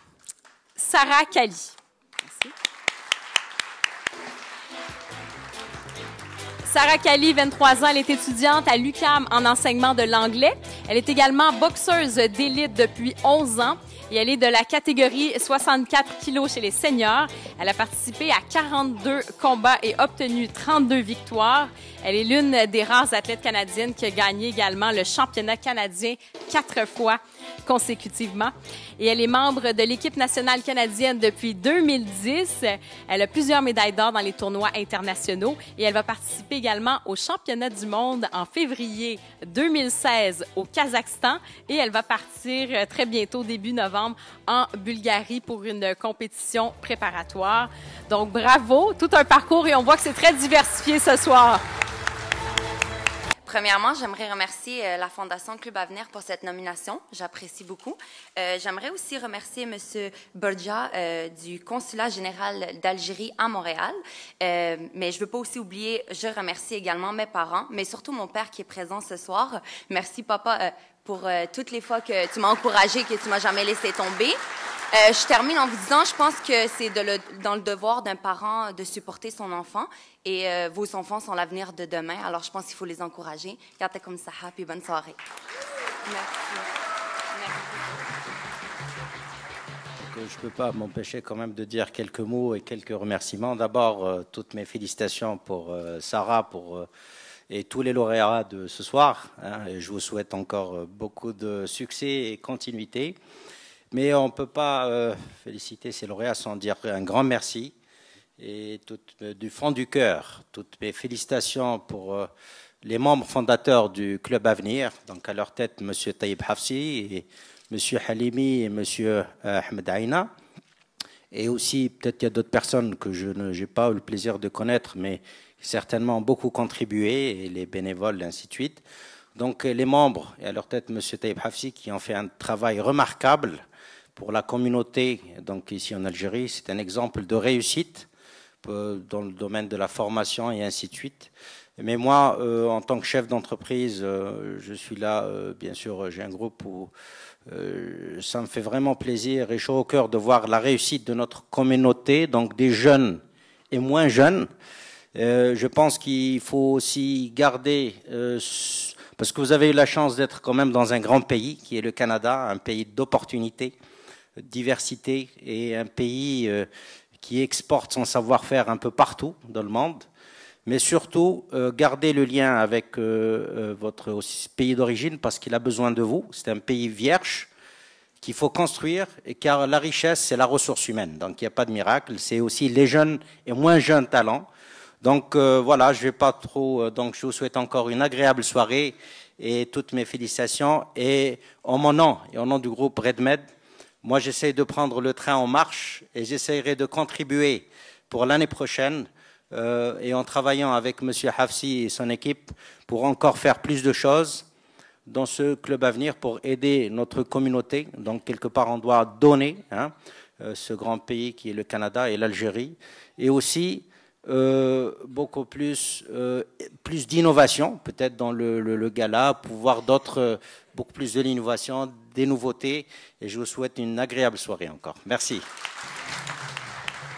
Sarah Kali. Merci. Sarah Kali, 23 ans, elle est étudiante à l'UQAM en enseignement de l'anglais. Elle est également boxeuse d'élite depuis 11 ans et elle est de la catégorie 64 kilos chez les seniors. Elle a participé à 42 combats et obtenu 32 victoires. Elle est l'une des rares athlètes canadiennes qui a gagné également le championnat canadien 4 fois consécutivement. Et elle est membre de l'équipe nationale canadienne depuis 2010. Elle a plusieurs médailles d'or dans les tournois internationaux et elle va participer également au championnat du monde en février 2016 au Kazakhstan et elle va partir très bientôt, début novembre, en Bulgarie pour une compétition préparatoire. Donc bravo, tout un parcours et on voit que c'est très diversifié ce soir. Premièrement, j'aimerais remercier la Fondation Club Avenir pour cette nomination. J'apprécie beaucoup. J'aimerais aussi remercier M. Borja du Consulat général d'Algérie à Montréal. Mais je ne veux pas aussi oublier, je remercie également mes parents, mais surtout mon père qui est présent ce soir. Merci, papa, pour toutes les fois que tu m'as encouragé, que tu m'as jamais laissé tomber. Je termine en vous disant, je pense que c'est dans le devoir d'un parent de supporter son enfant et vos enfants sont l'avenir de demain. Alors, je pense qu'il faut les encourager. Yata comme ça, puis bonne soirée. Merci. Je ne peux pas m'empêcher quand même de dire quelques mots et quelques remerciements. D'abord, toutes mes félicitations pour Sarah et tous les lauréats de ce soir. Et je vous souhaite encore beaucoup de succès et continuité. Mais on ne peut pas féliciter ces lauréats sans dire un grand merci. Et du fond du cœur, toutes mes félicitations pour les membres fondateurs du Club Avenir, donc à leur tête M. Taïb Hafsi, et M. Halimi et M. Ahmed Aïna. Et aussi, peut-être il y a d'autres personnes que je n'ai pas eu le plaisir de connaître, mais qui certainement ont beaucoup contribué, et les bénévoles, et ainsi de suite. Donc les membres, et à leur tête M. Taïb Hafsi, qui ont fait un travail remarquable pour la communauté, donc ici en Algérie, c'est un exemple de réussite dans le domaine de la formation et ainsi de suite. Mais moi, en tant que chef d'entreprise, je suis là, bien sûr, j'ai un groupe où ça me fait vraiment plaisir et chaud au cœur de voir la réussite de notre communauté, donc des jeunes et moins jeunes. Je pense qu'il faut aussi garder, parce que vous avez eu la chance d'être quand même dans un grand pays, qui est le Canada, un pays d'opportunités, diversité, et un pays qui exporte son savoir-faire un peu partout dans le monde, mais surtout garder le lien avec votre pays d'origine parce qu'il a besoin de vous. C'est un pays vierge qu'il faut construire, car la richesse, c'est la ressource humaine. Donc il n'y a pas de miracle, c'est aussi les jeunes et moins jeunes talents. Donc voilà, je ne vais pas trop... donc je vous souhaite encore une agréable soirée et toutes mes félicitations. Et en mon nom et au nom du groupe RedMed, Moi, j'essaie de prendre le train en marche et j'essaierai de contribuer pour l'année prochaine et en travaillant avec M. Hafsi et son équipe pour encore faire plus de choses dans ce Club Avenir pour aider notre communauté. Donc, quelque part, on doit donner ce grand pays qui est le Canada et l'Algérie. Et aussi, beaucoup plus d'innovation, peut-être dans le gala, pour voir beaucoup plus de l'innovation, des nouveautés. Et je vous souhaite une agréable soirée encore. Merci.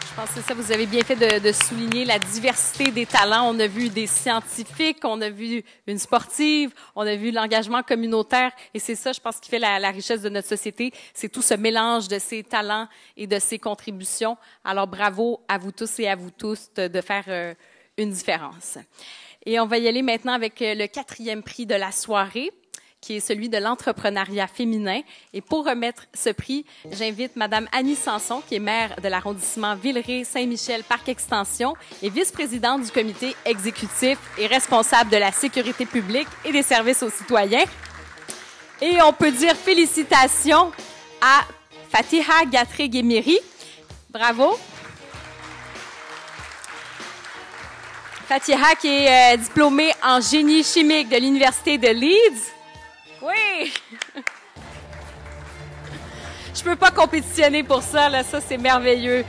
Je pense que ça, vous avez bien fait de souligner la diversité des talents. On a vu des scientifiques, on a vu une sportive, on a vu l'engagement communautaire. Et c'est ça, je pense, qui fait la richesse de notre société. C'est tout ce mélange de ces talents et de ces contributions. Alors, bravo à vous tous et à vous tous de faire une différence. Et on va y aller maintenant avec le 4e prix de la soirée, qui est celui de l'entrepreneuriat féminin. Et pour remettre ce prix, j'invite Mme Annie Sanson, qui est maire de l'arrondissement Villeray-Saint-Michel-Parc-Extension et vice-présidente du comité exécutif et responsable de la sécurité publique et des services aux citoyens. Et on peut dire félicitations à Fatiha Gatré-Guémiri. Bravo. Fatiha qui est diplômée en génie chimique de l'Université de Leeds. Oui! Je peux pas compétitionner pour ça, là. Ça, c'est merveilleux.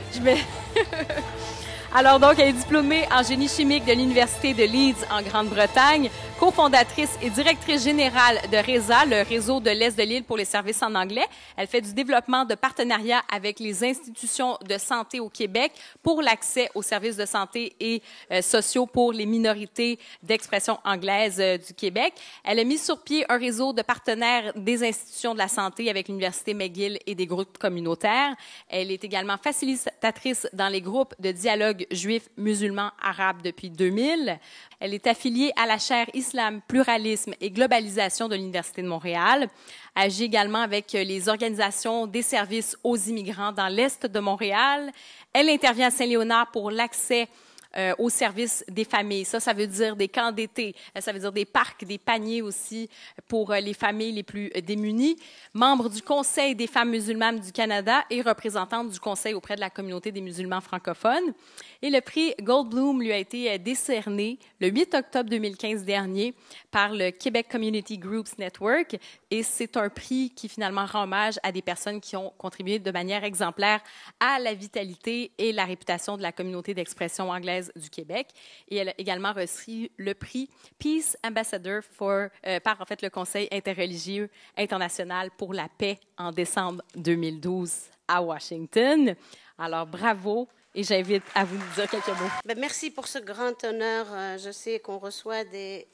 Alors, donc, elle est diplômée en génie chimique de l'Université de Leeds en Grande-Bretagne, cofondatrice et directrice générale de RESA, le réseau de l'Est de l'île pour les services en anglais. Elle fait du développement de partenariats avec les institutions de santé au Québec pour l'accès aux services de santé et sociaux pour les minorités d'expression anglaise du Québec. Elle a mis sur pied un réseau de partenaires des institutions de la santé avec l'Université McGill et des groupes communautaires. Elle est également facilitatrice dans les groupes de dialogue juifs, musulmans, arabes depuis 2000. Elle est affiliée à la chaire Islam, pluralisme et globalisation de l'Université de Montréal. Elle agit également avec les organisations des services aux immigrants dans l'Est de Montréal. Elle intervient à Saint-Léonard pour l'accès aux services des familles. Ça veut dire des camps d'été, ça veut dire des parcs, des paniers aussi pour les familles les plus démunies. Membre du Conseil des femmes musulmanes du Canada et représentante du Conseil auprès de la communauté des musulmans francophones. Et le prix Goldblum lui a été décerné le 8 octobre 2015 dernier par le Québec Community Groups Network. Et c'est un prix qui finalement rend hommage à des personnes qui ont contribué de manière exemplaire à la vitalité et la réputation de la communauté d'expression anglaise du Québec. Et elle a également reçu le prix Peace Ambassador par en fait, le Conseil interreligieux international pour la paix en décembre 2012 à Washington. Alors, bravo. Et j'invite à vous dire quelques mots. Merci pour ce grand honneur. Je sais qu'on reçoit des...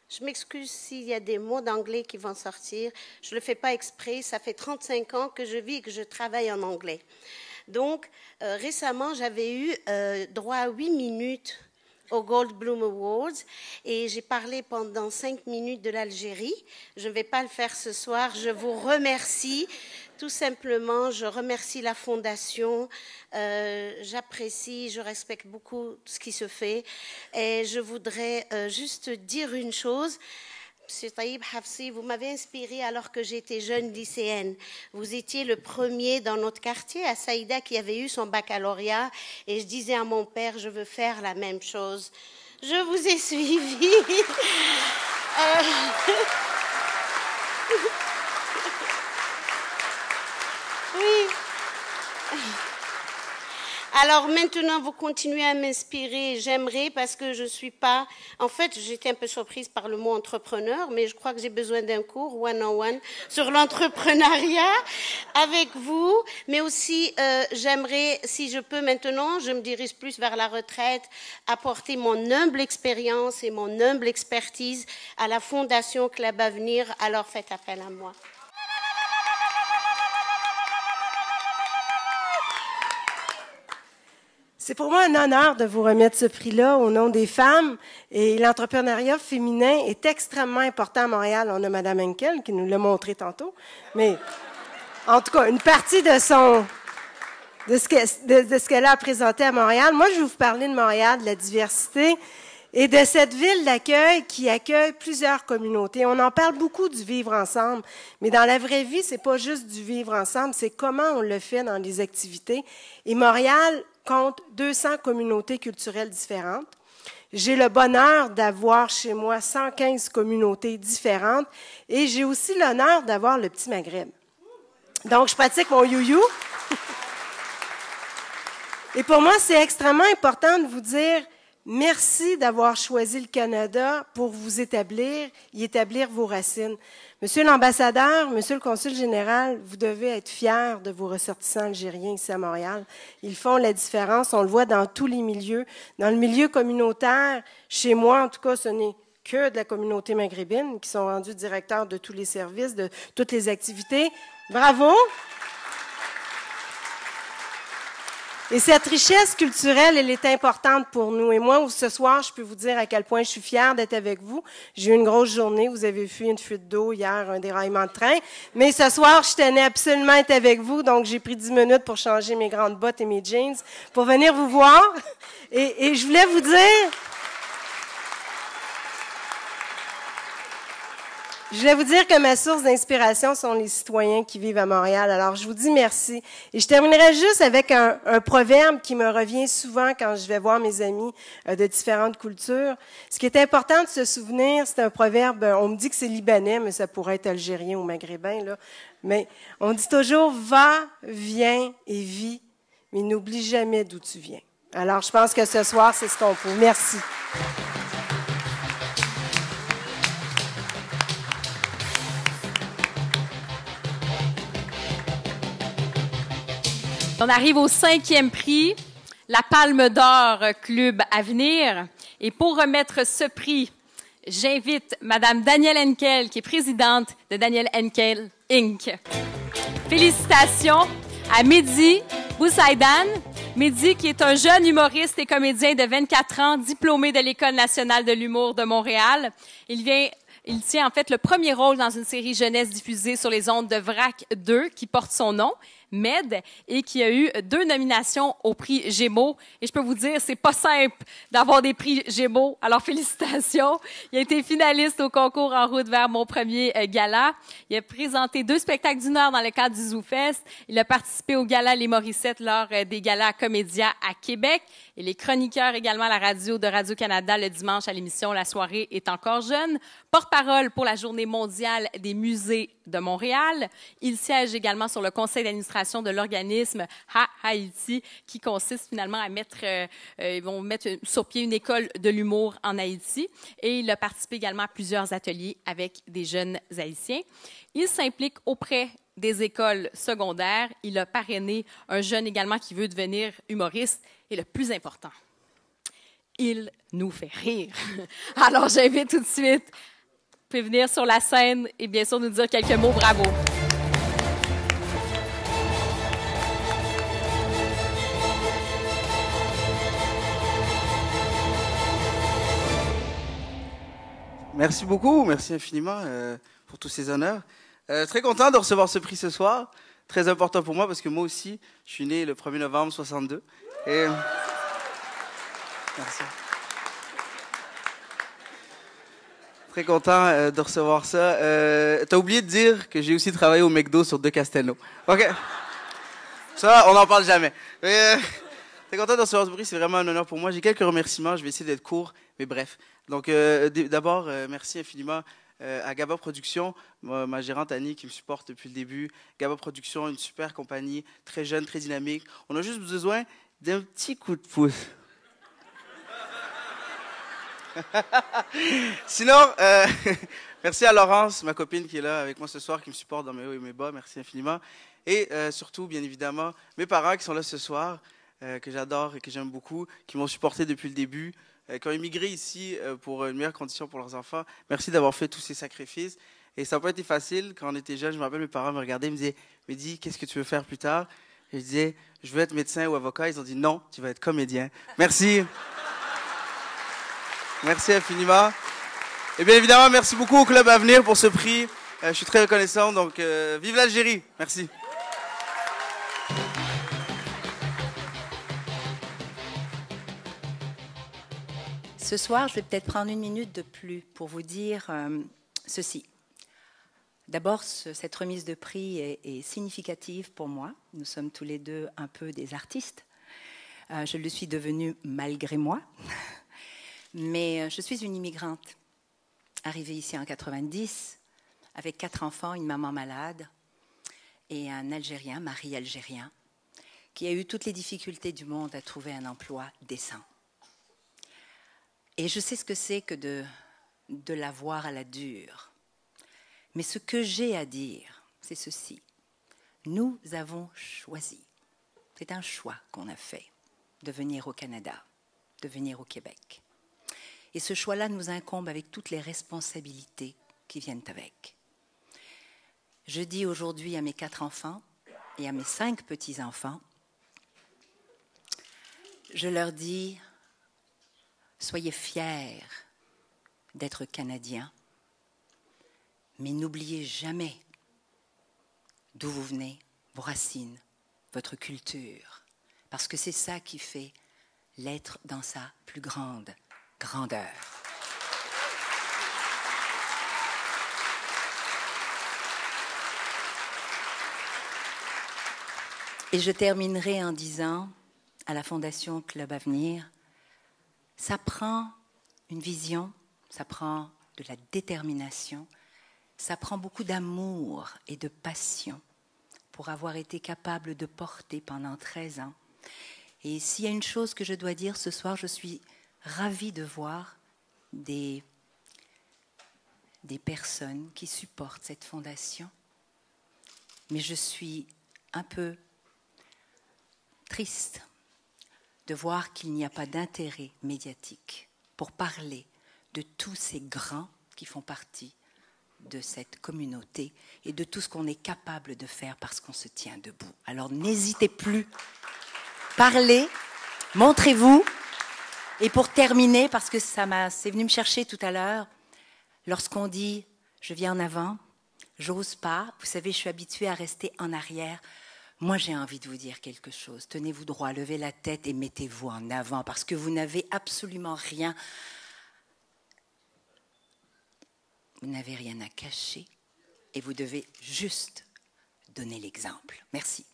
Je m'excuse s'il y a des mots d'anglais qui vont sortir. Je ne le fais pas exprès. Ça fait 35 ans que je vis et que je travaille en anglais. Donc, récemment, j'avais eu droit à 8 minutes au Goldblum Awards et j'ai parlé pendant 5 minutes de l'Algérie. Je ne vais pas le faire ce soir. Je vous remercie. Tout simplement, je remercie la Fondation, j'apprécie, je respecte beaucoup ce qui se fait et je voudrais juste dire une chose. Monsieur Taïb Hafsi, vous m'avez inspiré alors que j'étais jeune lycéenne. Vous étiez le premier dans notre quartier, à Saïda, qui avait eu son baccalauréat et je disais à mon père, je veux faire la même chose. Je vous ai suivi. Oui. Alors maintenant, vous continuez à m'inspirer. J'aimerais, parce que je ne suis pas... En fait, j'étais un peu surprise par le mot entrepreneur, mais je crois que j'ai besoin d'un cours one-on-one sur l'entrepreneuriat avec vous. Mais aussi, j'aimerais, si je peux maintenant, je me dirige plus vers la retraite, apporter mon humble expérience et mon humble expertise à la Fondation Club Avenir. Alors faites appel à moi. C'est pour moi un honneur de vous remettre ce prix-là au nom des femmes. Et l'entrepreneuriat féminin est extrêmement important à Montréal. On a Mme Henkel qui nous l'a montré tantôt. Mais en tout cas, une partie de ce qu'elle a présenté à Montréal. Moi, je vais vous parler de Montréal, de la diversité. et de cette ville d'accueil qui accueille plusieurs communautés. On en parle beaucoup du vivre ensemble, mais dans la vraie vie, c'est pas juste du vivre ensemble, c'est comment on le fait dans les activités. Et Montréal compte 200 communautés culturelles différentes. J'ai le bonheur d'avoir chez moi 115 communautés différentes et j'ai aussi l'honneur d'avoir le Petit Maghreb. Donc, je pratique mon you-you. Et pour moi, c'est extrêmement important de vous dire merci d'avoir choisi le Canada pour vous établir, y établir vos racines. Monsieur l'ambassadeur, monsieur le consul général, vous devez être fiers de vos ressortissants algériens ici à Montréal. Ils font la différence, on le voit dans tous les milieux. Dans le milieu communautaire, chez moi en tout cas, ce n'est que de la communauté maghrébine qui sont rendus directeurs de tous les services, de toutes les activités. Bravo! Et cette richesse culturelle, elle est importante pour nous. Et moi, ce soir, je peux vous dire à quel point je suis fière d'être avec vous. J'ai eu une grosse journée. Vous avez vu une fuite d'eau hier, un déraillement de train. Mais ce soir, je tenais absolument à être avec vous. Donc, j'ai pris 10 minutes pour changer mes grandes bottes et mes jeans pour venir vous voir. Et je voulais vous dire... Je voulais vous dire que ma source d'inspiration sont les citoyens qui vivent à Montréal. Alors, je vous dis merci. Et je terminerai juste avec un proverbe qui me revient souvent quand je vais voir mes amis de différentes cultures. Ce qui est important de se souvenir, c'est un proverbe, on me dit que c'est libanais, mais ça pourrait être algérien ou maghrébin, là. Mais on dit toujours « va, viens et vis », mais n'oublie jamais d'où tu viens. Alors, je pense que ce soir, c'est ce qu'on peut. Merci. On arrive au 5e prix, la Palme d'Or Club Avenir. Et pour remettre ce prix, j'invite Madame Danielle Henkel, qui est présidente de Danielle Henkel Inc. Félicitations à Mehdi Boussaïdan. Mehdi, qui est un jeune humoriste et comédien de 24 ans, diplômé de l'École nationale de l'humour de Montréal. Il tient en fait le premier rôle dans une série jeunesse diffusée sur les ondes de VRAC 2 qui porte son nom, Med, et qui a eu 2 nominations au prix Gémeaux. Et je peux vous dire, c'est pas simple d'avoir des prix Gémeaux. Alors, félicitations. Il a été finaliste au concours En route vers mon premier gala. Il a présenté 2 spectacles d'1 heure dans le cadre du ZooFest. Il a participé au gala Les Morissettes lors des galas Comédia à Québec. Il est chroniqueur également à la radio de Radio-Canada le dimanche à l'émission La soirée est encore jeune. Porte-parole pour la Journée mondiale des musées de Montréal. Il siège également sur le conseil d'administration de l'organisme Haïti, qui consiste finalement à ils vont mettre sur pied une école de l'humour en Haïti. Et il a participé également à plusieurs ateliers avec des jeunes Haïtiens. Il s'implique auprès des écoles secondaires. Il a parrainé un jeune également qui veut devenir humoriste. Et le plus important, il nous fait rire. Alors, j'invite tout de suite, vous pouvez venir sur la scène et bien sûr nous dire quelques mots. Bravo. Merci beaucoup, merci infiniment pour tous ces honneurs. Très content de recevoir ce prix ce soir. Très important pour moi parce que moi aussi, je suis né le 1er novembre 62. Et... Merci. Très content de recevoir ça. T'as oublié de dire que j'ai aussi travaillé au McDo sur 2 Castelnau. OK. Ça, on n'en parle jamais. Très content de recevoir ce prix, c'est vraiment un honneur pour moi. J'ai quelques remerciements, je vais essayer d'être court, mais bref. Donc, d'abord, merci infiniment à Gaba Productions, ma gérante Annie qui me supporte depuis le début. Gaba Productions, une super compagnie, très jeune, très dynamique. On a juste besoin d'un petit coup de pouce. Sinon, merci à Laurence, ma copine qui est là avec moi ce soir, qui me supporte dans mes hauts et mes bas. Merci infiniment. Et surtout, bien évidemment, mes parents qui sont là ce soir, que j'adore et que j'aime beaucoup, qui m'ont supporté depuis le début, qui ont immigré ici pour une meilleure condition pour leurs enfants. Merci d'avoir fait tous ces sacrifices. Et ça n'a pas été facile. Quand on était jeunes, je me rappelle, mes parents me regardaient et me disaient « Mehdi, qu'est-ce que tu veux faire plus tard ?» Et je disais « Je veux être médecin ou avocat. » Ils ont dit « Non, tu vas être comédien. » Merci. Merci infiniment. Et bien évidemment, merci beaucoup au Club Avenir pour ce prix. Je suis très reconnaissant. Donc, vive l'Algérie. Merci. Ce soir, je vais peut-être prendre une minute de plus pour vous dire ceci. D'abord, cette remise de prix est significative pour moi. Nous sommes tous les deux un peu des artistes. Je le suis devenue malgré moi. Mais je suis une immigrante, arrivée ici en 90, avec 4 enfants, une maman malade et un Algérien, mari algérien, qui a eu toutes les difficultés du monde à trouver un emploi décent. Et je sais ce que c'est que de l'avoir à la dure. Mais ce que j'ai à dire, c'est ceci. Nous avons choisi, c'est un choix qu'on a fait, de venir au Canada, de venir au Québec. Et ce choix-là nous incombe avec toutes les responsabilités qui viennent avec. Je dis aujourd'hui à mes 4 enfants et à mes 5 petits-enfants, je leur dis, soyez fiers d'être Canadiens, mais n'oubliez jamais d'où vous venez, vos racines, votre culture, parce que c'est ça qui fait l'être dans sa plus grande grandeur. Et je terminerai en disant à la Fondation Club Avenir, ça prend une vision, ça prend de la détermination, ça prend beaucoup d'amour et de passion pour avoir été capable de porter pendant 13 ans. Et s'il y a une chose que je dois dire ce soir, je suis ravie de voir des personnes qui supportent cette fondation. Mais je suis un peu triste de voir qu'il n'y a pas d'intérêt médiatique pour parler de tous ces grands qui font partie de cette communauté et de tout ce qu'on est capable de faire parce qu'on se tient debout. Alors n'hésitez plus, parlez, montrez-vous. Et pour terminer, parce que c'est venu me chercher tout à l'heure, lorsqu'on dit « je viens en avant », j'ose pas, vous savez, je suis habituée à rester en arrière. Moi, j'ai envie de vous dire quelque chose. Tenez-vous droit, levez la tête et mettez-vous en avant parce que vous n'avez absolument rien. Vous n'avez rien à cacher et vous devez juste donner l'exemple. Merci.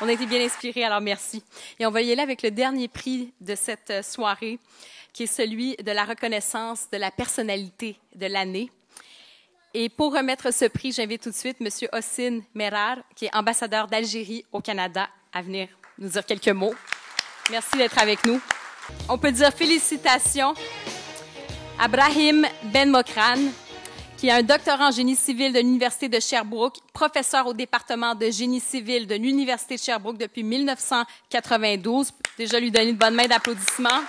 On a été bien inspirés, alors merci. Et on va y aller avec le dernier prix de cette soirée, qui est celui de la reconnaissance de la personnalité de l'année. Et pour remettre ce prix, j'invite tout de suite M. Hossein Merar, qui est ambassadeur d'Algérie au Canada, à venir nous dire quelques mots. Merci d'être avec nous. On peut dire félicitations à Brahim Ben Mokran, qui est un doctorant en génie civil de l'Université de Sherbrooke, professeur au département de génie civil de l'Université de Sherbrooke depuis 1992. Déjà lui donner une bonne main d'applaudissements.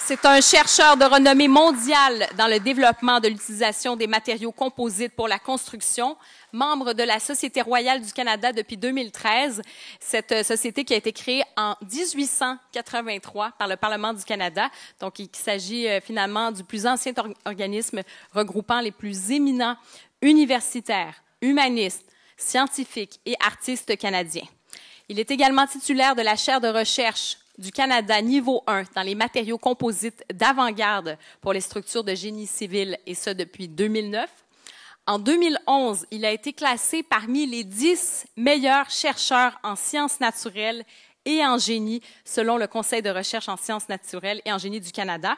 C'est un chercheur de renommée mondiale dans le développement de l'utilisation des matériaux composites pour la construction, membre de la Société royale du Canada depuis 2013, cette société qui a été créée en 1883 par le Parlement du Canada. Donc, il s'agit finalement du plus ancien organisme regroupant les plus éminents universitaires, humanistes, scientifiques et artistes canadiens. Il est également titulaire de la chaire de recherche du Canada niveau 1 dans les matériaux composites d'avant-garde pour les structures de génie civil, et ce depuis 2009. En 2011, il a été classé parmi les 10 meilleurs chercheurs en sciences naturelles et en génie, selon le Conseil de recherche en sciences naturelles et en génie du Canada.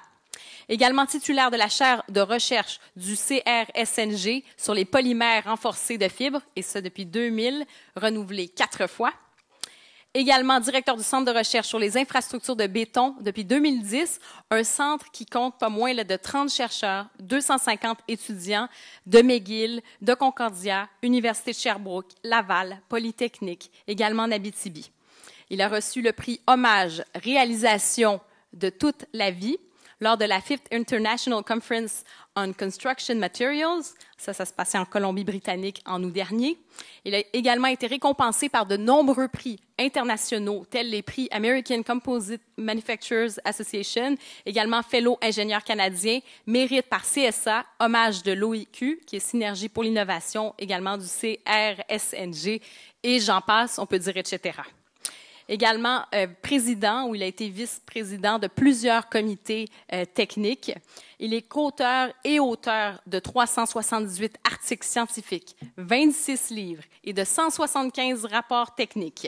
Également titulaire de la chaire de recherche du CRSNG sur les polymères renforcés de fibres, et ce depuis 2000, renouvelé 4 fois. Également directeur du Centre de recherche sur les infrastructures de béton depuis 2010, un centre qui compte pas moins de 30 chercheurs, 250 étudiants de McGill, de Concordia, Université de Sherbrooke, Laval, Polytechnique, également en Abitibi. Il a reçu le prix Hommage Réalisation de toute la vie, lors de la 5th International Conference on Construction Materials. Ça se passait en Colombie-Britannique en août dernier. Il a également été récompensé par de nombreux prix internationaux, tels les prix American Composite Manufacturers Association, également Fellow ingénieur canadien, mérite par CSA, hommage de l'OIQ, qui est Synergie pour l'innovation, également du CRSNG, et j'en passe, on peut dire, etc. Également président, ou il a été vice-président de plusieurs comités techniques. Il est co-auteur et auteur de 378 articles scientifiques, 26 livres et de 175 rapports techniques.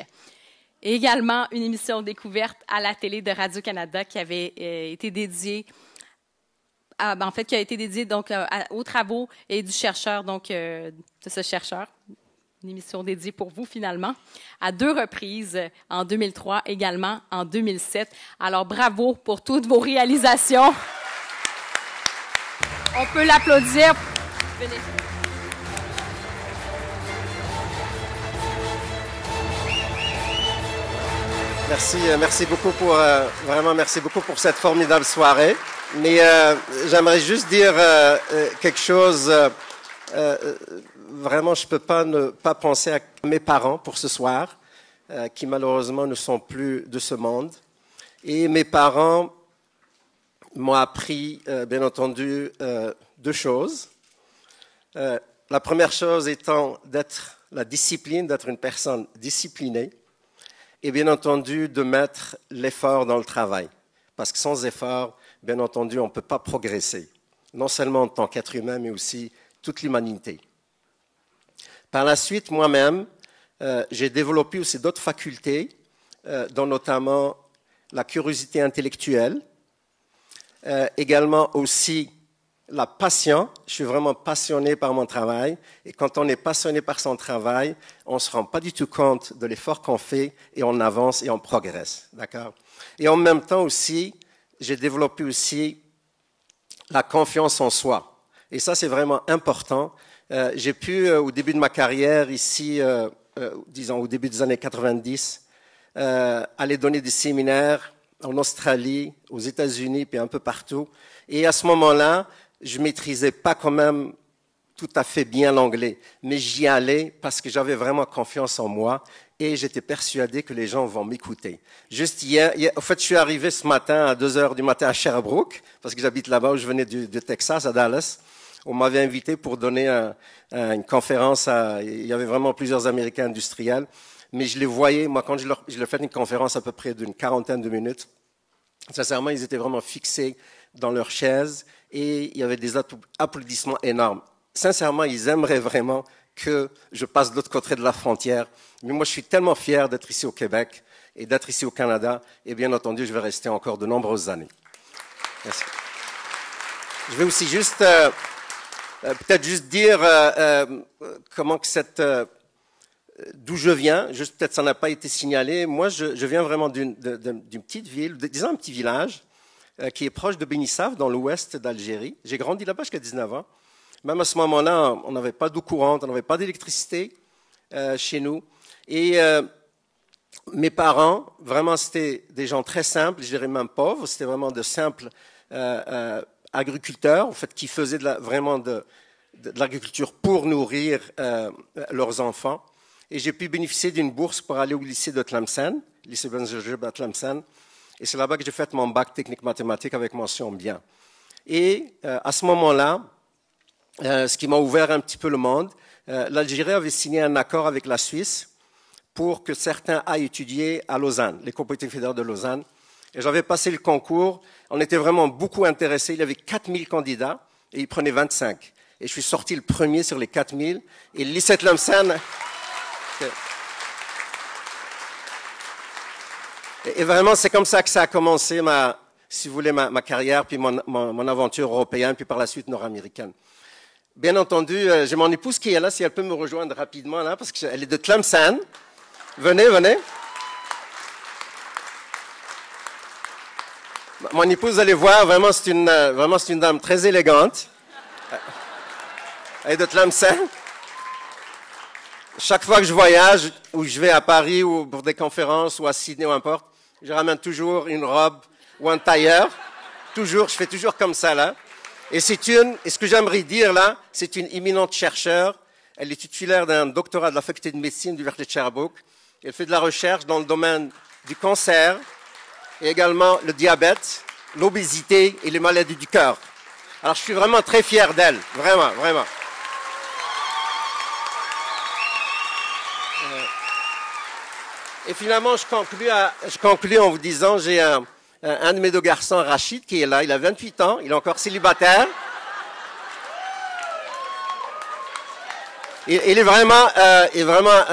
Et également une émission découverte à la télé de Radio-Canada qui avait été dédiée donc aux travaux et du chercheur, donc de ce chercheur. Une émission dédiée pour vous, finalement, à 2 reprises, en 2003, également en 2007. Alors, bravo pour toutes vos réalisations. On peut l'applaudir. Venez. Merci beaucoup pour cette formidable soirée. Mais j'aimerais juste dire quelque chose. Vraiment, je ne peux pas ne pas penser à mes parents pour ce soir, qui malheureusement ne sont plus de ce monde. Et mes parents m'ont appris, bien entendu, 2 choses. La première chose étant d'être la discipline, d'être une personne disciplinée, et bien entendu de mettre l'effort dans le travail. Parce que sans effort, bien entendu, on ne peut pas progresser, non seulement en tant qu'être humain, mais aussi toute l'humanité. Par la suite, moi-même, j'ai développé aussi d'autres facultés, dont notamment la curiosité intellectuelle, également aussi la passion. Je suis vraiment passionné par mon travail, et quand on est passionné par son travail, on ne se rend pas du tout compte de l'effort qu'on fait, et on avance et on progresse. D'accord? Et en même temps aussi, j'ai développé aussi la confiance en soi. Et ça, c'est vraiment important. J'ai pu, au début de ma carrière, ici, disons au début des années 90, aller donner des séminaires en Australie, aux États-Unis, puis un peu partout. Et à ce moment-là, je ne maîtrisais pas quand même tout à fait bien l'anglais. Mais j'y allais parce que j'avais vraiment confiance en moi et j'étais persuadé que les gens vont m'écouter. Juste hier, en fait, je suis arrivé ce matin à 2h du matin à Sherbrooke, parce que j'habite là-bas, où je venais du Texas, à Dallas. On m'avait invité pour donner une conférence. Il y avait vraiment plusieurs Américains industriels. Mais je les voyais, moi, quand je leur faisais une conférence à peu près d'une 40aine de minutes, sincèrement, ils étaient vraiment fixés dans leur chaise et il y avait des applaudissements énormes. Sincèrement, ils aimeraient vraiment que je passe de l'autre côté de la frontière. Mais moi, je suis tellement fier d'être ici au Québec et d'être ici au Canada. Et bien entendu, je vais rester encore de nombreuses années. Merci. Je vais aussi juste... peut-être juste dire comment que d'où je viens, juste peut-être ça n'a pas été signalé. Moi, je viens vraiment d'une petite ville, disons un petit village, qui est proche de Benissaf, dans l'ouest d'Algérie. J'ai grandi là-bas jusqu'à 19 ans. Même à ce moment-là, on n'avait pas d'eau courante, on n'avait pas d'électricité chez nous. Et mes parents, vraiment, c'était des gens très simples, je dirais même pauvres. C'était vraiment de simples agriculteurs, en fait, qui faisaient vraiment de l'agriculture pour nourrir leurs enfants. Et j'ai pu bénéficier d'une bourse pour aller au lycée de Tlemcen, lycée Ben Jerjeb à Tlemcen. Et c'est là-bas que j'ai fait mon bac technique mathématique avec mention bien. Et à ce moment-là, ce qui m'a ouvert un petit peu le monde, l'Algérie avait signé un accord avec la Suisse pour que certains aillent étudier à Lausanne, l'école polytechnique fédérale de Lausanne. Et j'avais passé le concours, on était vraiment beaucoup intéressés, il y avait 4000 candidats et ils prenaient 25. Et je suis sorti le premier sur les 4000 et le lycée de Tlemcen... Et vraiment, c'est comme ça que ça a commencé, si vous voulez, ma carrière, puis mon aventure européenne, puis par la suite nord-américaine. Bien entendu, j'ai mon épouse qui est là, si elle peut me rejoindre rapidement, là, parce qu'elle est de Tlemcen. Venez, venez. Mon épouse, vous allez voir, vraiment, c'est une dame très élégante. Elle est de Tlemcen. Chaque fois que je voyage, ou je vais à Paris, ou pour des conférences, ou à Sydney, ou n'importe, je ramène toujours une robe ou un tailleur. Toujours, je fais toujours comme ça, là. Et ce que j'aimerais dire, là, c'est une éminente chercheure. Elle est titulaire d'un doctorat de la faculté de médecine de l'Université de Sherbrooke. Elle fait de la recherche dans le domaine du cancer et également le diabète, l'obésité et les maladies du cœur. Alors, je suis vraiment très fier d'elle. Vraiment, vraiment. Et finalement, je conclus en vous disant, j'ai un de mes deux garçons, Rachid, qui est là. Il a 28 ans. Il est encore célibataire. Il est vraiment,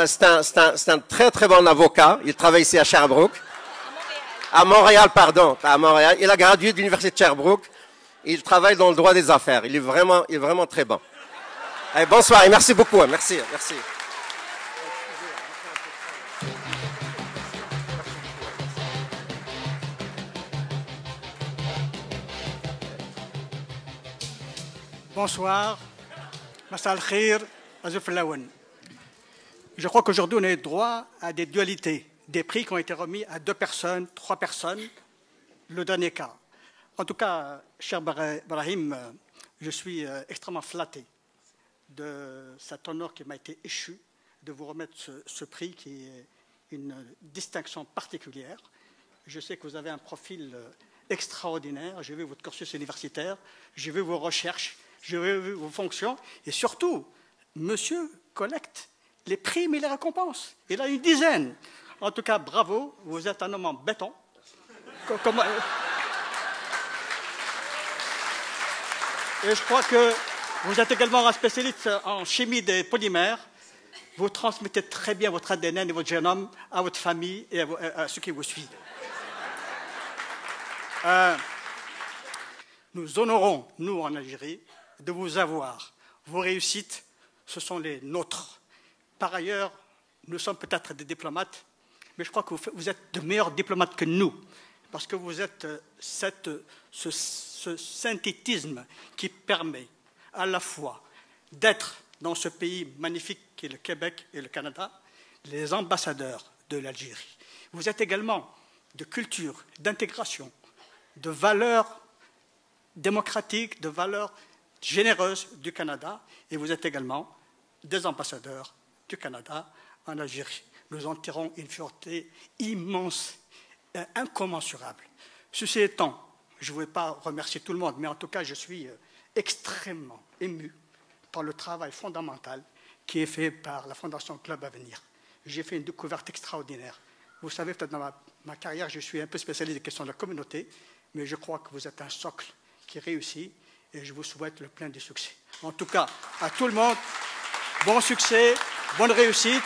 c'est un très très bon avocat. Il travaille ici à Sherbrooke. À Montréal, pardon, pas à Montréal. Il a gradué de l'Université de Sherbrooke. Et il travaille dans le droit des affaires. Il est vraiment très bon. Allez, bonsoir et merci beaucoup. Merci, merci. Bonsoir. Massa al-Khir, Azouf Laouen. Je crois qu'aujourd'hui, on a droit à des dualités, des prix qui ont été remis à 2 personnes, 3 personnes, le dernier cas. En tout cas, cher Brahim, je suis extrêmement flatté de cet honneur qui m'a été échu de vous remettre ce prix qui est une distinction particulière. Je sais que vous avez un profil extraordinaire. J'ai vu votre cursus universitaire, j'ai vu vos recherches, j'ai vu vos fonctions et surtout, monsieur collecte les primes et les récompenses. Il a une dizaine. En tout cas, bravo, vous êtes un homme en béton. Et je crois que vous êtes également un spécialiste en chimie des polymères. Vous transmettez très bien votre ADN et votre génome à votre famille et à ceux qui vous suivent. Nous honorons, nous en Algérie, de vous avoir. Vos réussites, ce sont les nôtres. Par ailleurs, nous sommes peut-être des diplomates, mais je crois que vous êtes de meilleurs diplomates que nous, parce que vous êtes ce synthétisme qui permet à la fois d'être dans ce pays magnifique qui est le Québec et le Canada, les ambassadeurs de l'Algérie. Vous êtes également de culture, d'intégration, de valeurs démocratiques, de valeurs généreuses du Canada, et vous êtes également des ambassadeurs du Canada en Algérie. Nous en tirons une fierté immense, incommensurable. Ceci étant, je ne vais pas remercier tout le monde, mais en tout cas, je suis extrêmement ému par le travail fondamental qui est fait par la Fondation Club Avenir. J'ai fait une découverte extraordinaire. Vous savez, peut-être dans ma carrière, je suis un peu spécialiste des questions de la communauté, mais je crois que vous êtes un socle qui réussit et je vous souhaite le plein de succès. En tout cas, à tout le monde, bon succès, bonne réussite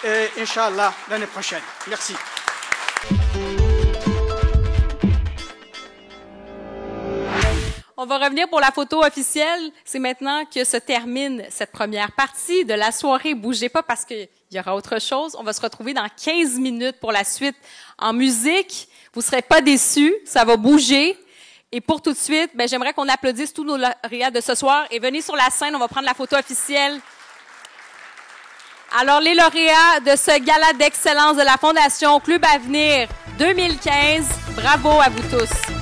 et Inch'Allah l'année prochaine. Merci. On va revenir pour la photo officielle. C'est maintenant que se termine cette première partie de la soirée. Bougez pas parce qu'il y aura autre chose. On va se retrouver dans 15 minutes pour la suite en musique. Vous serez pas déçus, ça va bouger. Et pour tout de suite, j'aimerais qu'on applaudisse tous nos lauréats de ce soir et venez sur la scène, on va prendre la photo officielle. Alors, les lauréats de ce gala d'excellence de la Fondation Club Avenir 2015, bravo à vous tous.